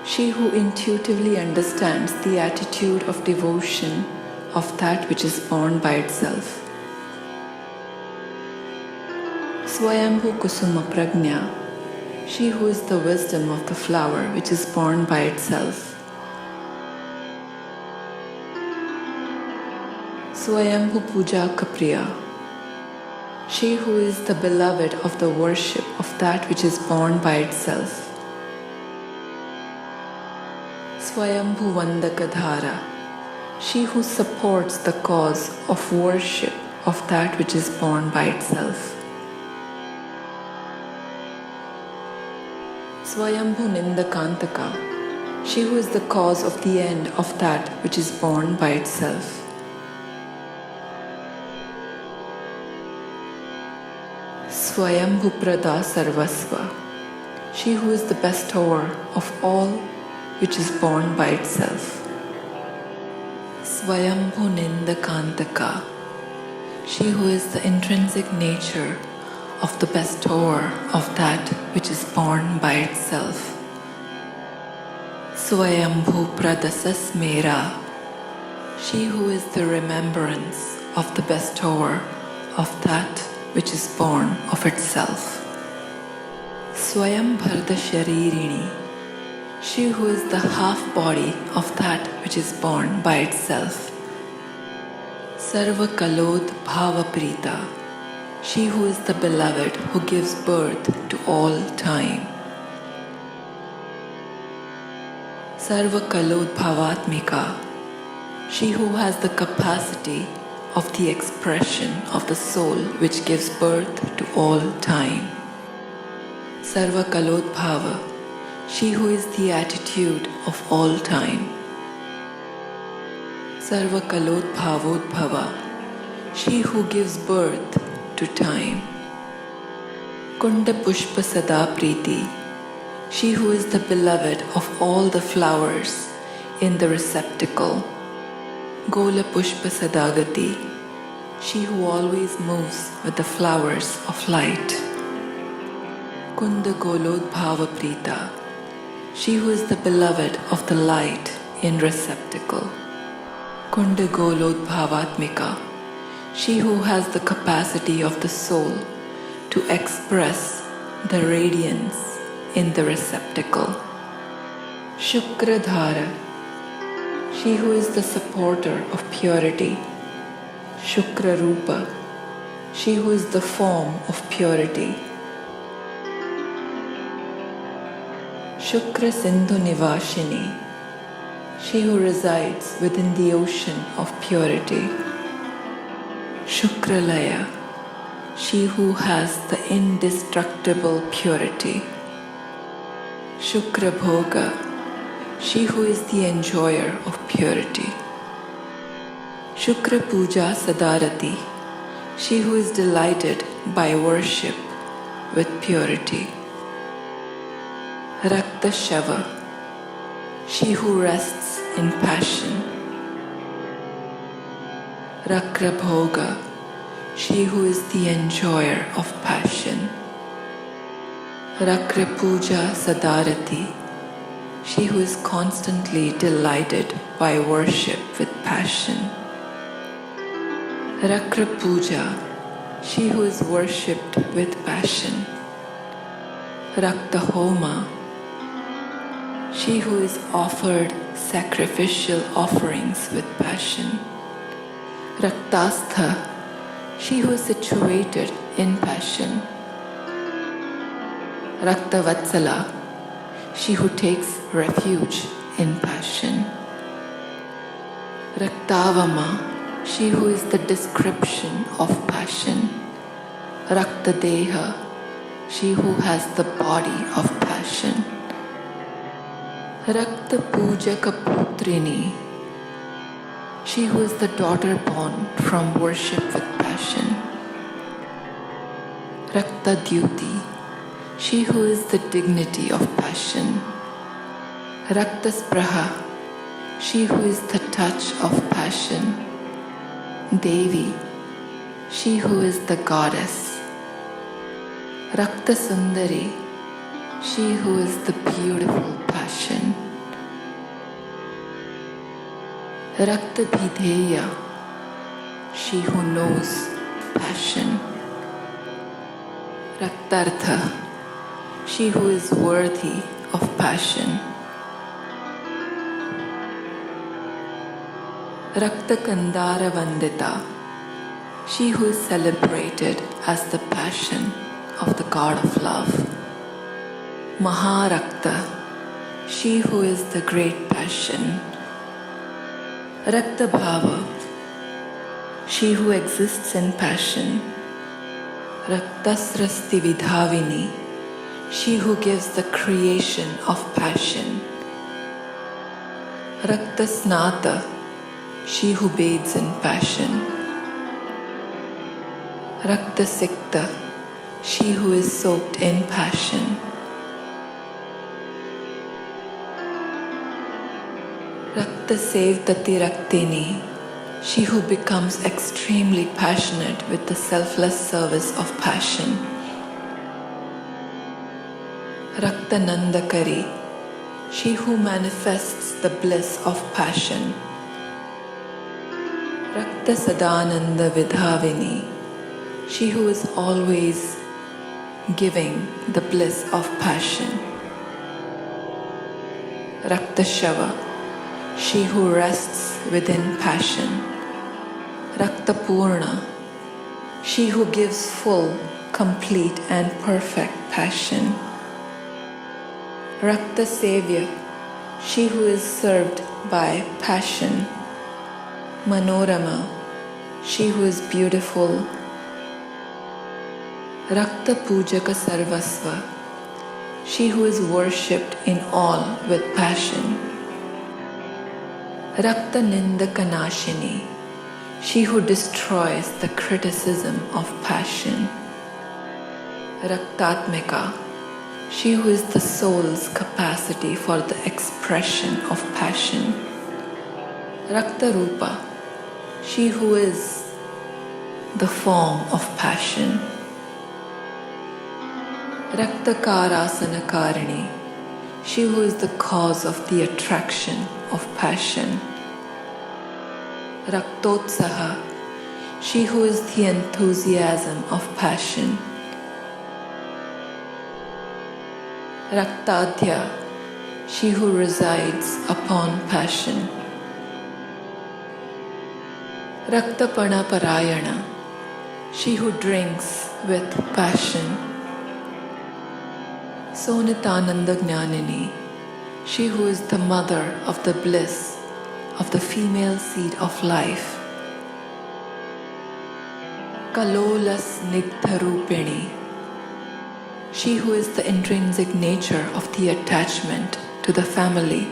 she who intuitively understands the attitude of devotion of that which is born by itself. Swayambhu Kusuma Prajna, she who is the wisdom of the flower which is born by itself. Swayambhu Puja Kapriya, she who is the beloved of the worship of that which is born by itself. Swayambhu Vandakadhara, she who supports the cause of worship of that which is born by itself. Swayambhu Nindakantaka, she who is the cause of the end of that which is born by itself. Swayambhu Prada Sarvasva, she who is the bestower of all which is born by itself. Swayambhu Nindakantaka, she who is the intrinsic nature of the bestower of that which is born by itself. Swayambhu Pradasasmera, she who is the remembrance of the bestower of that which is born of itself. Swayambharta Sharirini, she who is the half body of that which is born by itself. Sarva Kalod Bhava Prita, she who is the beloved who gives birth to all time. Sarva Kalod Bhavatmika, she who has the capacity of the expression of the soul which gives birth to all time. Sarva Kalod Bhava, she who is the attitude of all time. Sarva Kalod Bhavodbhava, she who gives birth to time. Kunda Pushpa Sada Priti, she who is the beloved of all the flowers in the receptacle. Gola Pushpa Sadagati, she who always moves with the flowers of light. Kunda Golodbhava Prita, she who is the beloved of the light in receptacle. Kunda Golodbhavatmika, she who has the capacity of the soul to express the radiance in the receptacle. Shukradhara, she who is the supporter of purity. Shukra Rupa, she who is the form of purity. Shukra Sindhu Nivashini, she who resides within the ocean of purity. Shukralaya, she who has the indestructible purity. Shukra Bhoga, she who is the enjoyer of purity. Shukra Puja Sadarati, she who is delighted by worship with purity. Rakta Shava, she who rests in passion. Rakra Bhoga, she who is the enjoyer of passion. Rakra Puja Sadarati, she who is constantly delighted by worship with passion. Rakra Puja, she who is worshipped with passion. Rakta Homa, she who is offered sacrificial offerings with passion. Raktastha, she who is situated in passion. Raktavatsala, she who takes refuge in passion. Raktavama, she who is the description of passion. Raktadeha, she who has the body of passion. Rakta Pujaka Putrini, she who is the daughter born from worship with passion. Rakta Dyuti, she who is the dignity of passion. Rakta Spraha, she who is the touch of passion. Devi, she who is the goddess. Rakta Sundari, she who is the beautiful passion. Rakta Bhideya, she who knows passion. Raktartha, she who is worthy of passion. Rakta Kandara Vandita, she who is celebrated as the passion of the God of love. Maharakta, she who is the great passion. Rakta Bhava, she who exists in passion. Raktasrasti Vidhavini, she who gives the creation of passion. Raktasnata, she who bathes in passion. Raktasikta, she who is soaked in passion. Raktasevtati Raktini, she who becomes extremely passionate with the selfless service of passion. Raktanandakari, she who manifests the bliss of passion. Rakta Sadananda Vidhavini, she who is always giving the bliss of passion. Rakta Shava, she who rests within passion. Rakta Purna, she who gives full, complete and perfect passion. Rakta Sevya, she who is served by passion. Manorama, she who is beautiful. Rakta Pujaka Sarvasva, she who is worshipped in all with passion. Rakta Nindaka Nashini, she who destroys the criticism of passion. Raktatmika, she who is the soul's capacity for the expression of passion. Rakta Rupa, she who is the form of passion. Rakta Karasana Karini, she who is the cause of the attraction of passion. Raktotsaha, she who is the enthusiasm of passion. Raktadhya, she who resides upon passion. Raktapana Parayana, she who drinks with passion. Sonitananda Jnanini, she who is the mother of the bliss of the female seed of life. Kalolas Nigdharupini, she who is the intrinsic nature of the attachment to the family.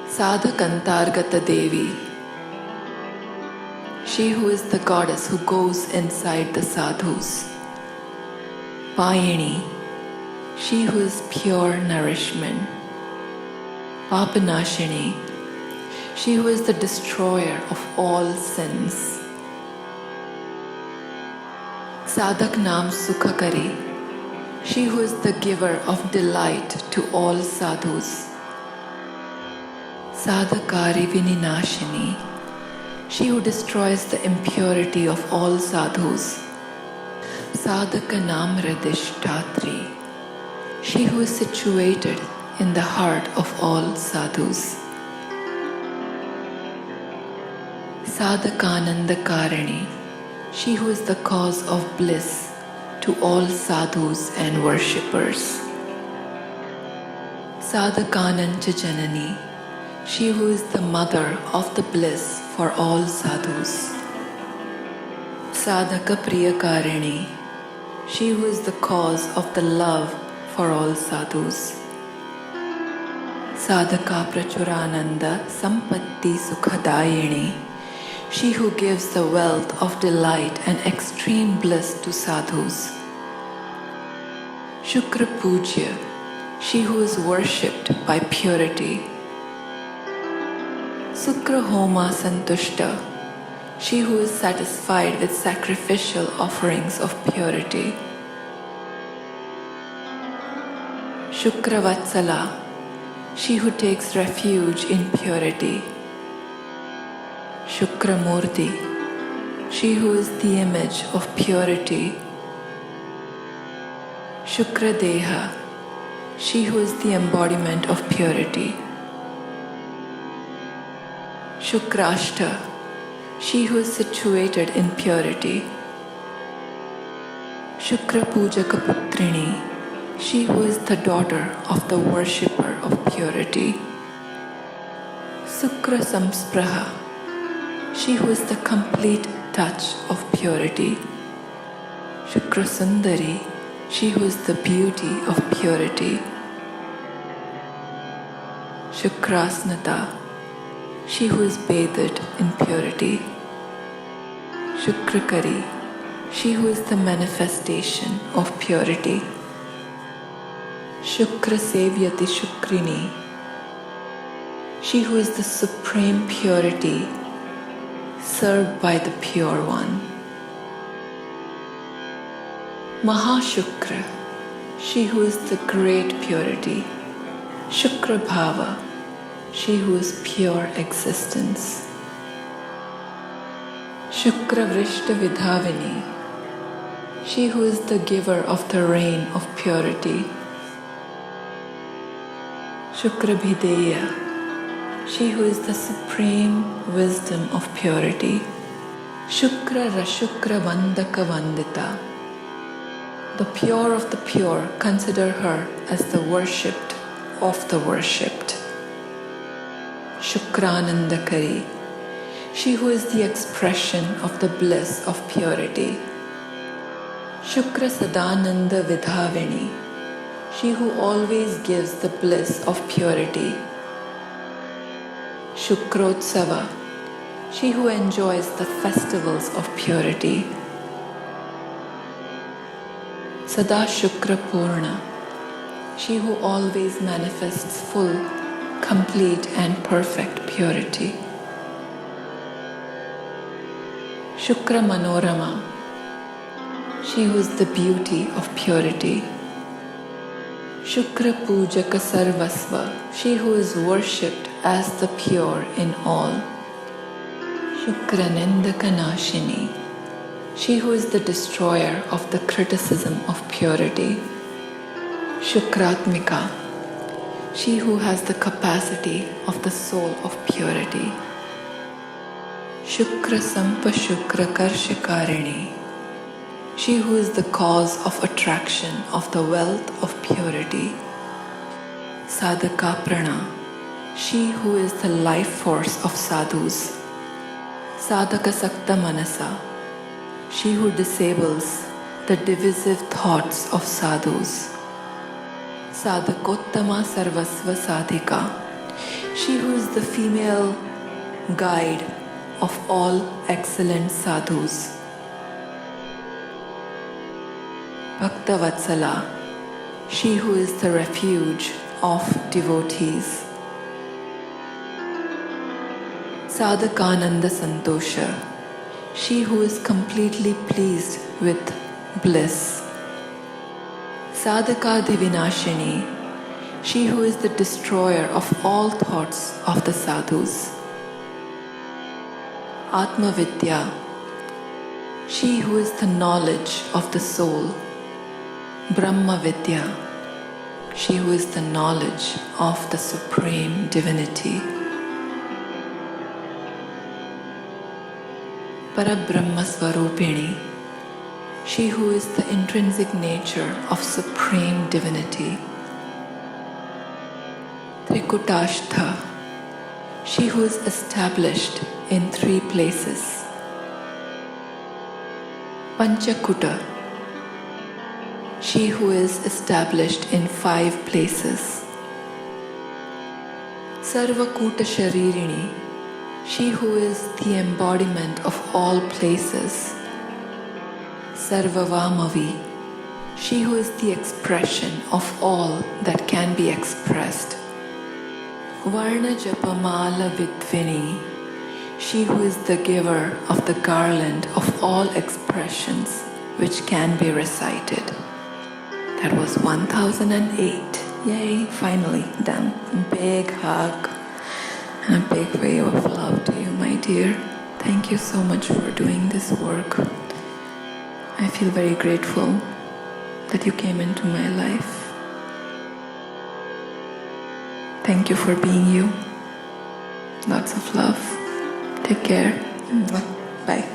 Sadhakantargata Devi, she who is the goddess who goes inside the sadhus. Payini, she who is pure nourishment. Papanashini, she who is the destroyer of all sins. Sadhaknam Sukhakari, she who is the giver of delight to all sadhus. Sadhakari Vininashini, she who destroys the impurity of all sadhus. Sadhakanam Radhishtatri, she who is situated in the heart of all sadhus. Sadhakananda Karani, she who is the cause of bliss to all sadhus and worshippers. Sadhakanancha Janani, she who is the mother of the bliss for all sadhus. Sadhaka Priyakarani, she who is the cause of the love for all sadhus. Sadhaka Prachurananda Sampatti Sukhadayini, she who gives the wealth of delight and extreme bliss to sadhus. Shukra Pujya, she who is worshipped by purity. Sukra Homa Santushta, she who is satisfied with sacrificial offerings of purity. Shukra Vatsala, she who takes refuge in purity. Shukramurti, she who is the image of purity. Shukradeha, she who is the embodiment of purity. Shukrashta, she who is situated in purity. Shukra Pujaka Putrini, she who is the daughter of the worshipper of purity. Sukra Samspraha, she who is the complete touch of purity. Shukra Sundari, she who is the beauty of purity. Shukrasnata, she who is bathed in purity. Shukrakari, she who is the manifestation of purity. Shukra Sevyati Shukrini, she who is the supreme purity, served by the Pure One. Mahashukra, she who is the great purity. Shukra Bhava, she who is pure existence. Shukra Vrishta Vidhavini, she who is the giver of the rain of purity. Shukra Bhideya, she who is the supreme wisdom of purity. Shukra Rashukra Vandaka Vandita, the pure of the pure consider her as the worshipped of the worshipped. Shukranandakari, she who is the expression of the bliss of purity. Shukra Sadananda Vidhavini, she who always gives the bliss of purity. Shukrotsava, she who enjoys the festivals of purity. Sada Shukra Purna, she who always manifests full, complete and perfect purity. Shukra Manorama, she who is the beauty of purity. Shukra Pujaka Sarvasva, she who is worshipped as the pure in all. Shukra Nindaka Nashini, she who is the destroyer of the criticism of purity. Shukratmika, she who has the capacity of the soul of purity. Shukra Sampa Shukra Karshikarini, she who is the cause of attraction of the wealth of purity. Sadhaka Prana, she who is the life force of sadhus. Sadhaka Sakta Manasa, she who disables the divisive thoughts of sadhus. Sadhakottama Sarvasva Sadhika, she who is the female guide of all excellent sadhus. Bhaktavatsala, she who is the refuge of devotees. Sadhakananda Santosha, she who is completely pleased with bliss. Sadhakadivinashini, she who is the destroyer of all thoughts of the sadhus. Atmavidya, she who is the knowledge of the soul. Brahmavidya, she who is the knowledge of the supreme divinity. Parabrahma Swarupini, she who is the intrinsic nature of supreme divinity. Trikutashtha, she who is established in 3 places. Panchakuta, she who is established in 5 places. Sarvakuta Sharirini, she who is the embodiment of all places. Sarvavamavi, she who is the expression of all that can be expressed. Varna Japamala Vidvini, she who is the giver of the garland of all expressions which can be recited. That was 1008. Yay, finally done. Big hug and a big wave of love to you, my dear. Thank you so much for doing this work. I feel very grateful that you came into my life. Thank you for being you. Lots of love. Take care. Bye.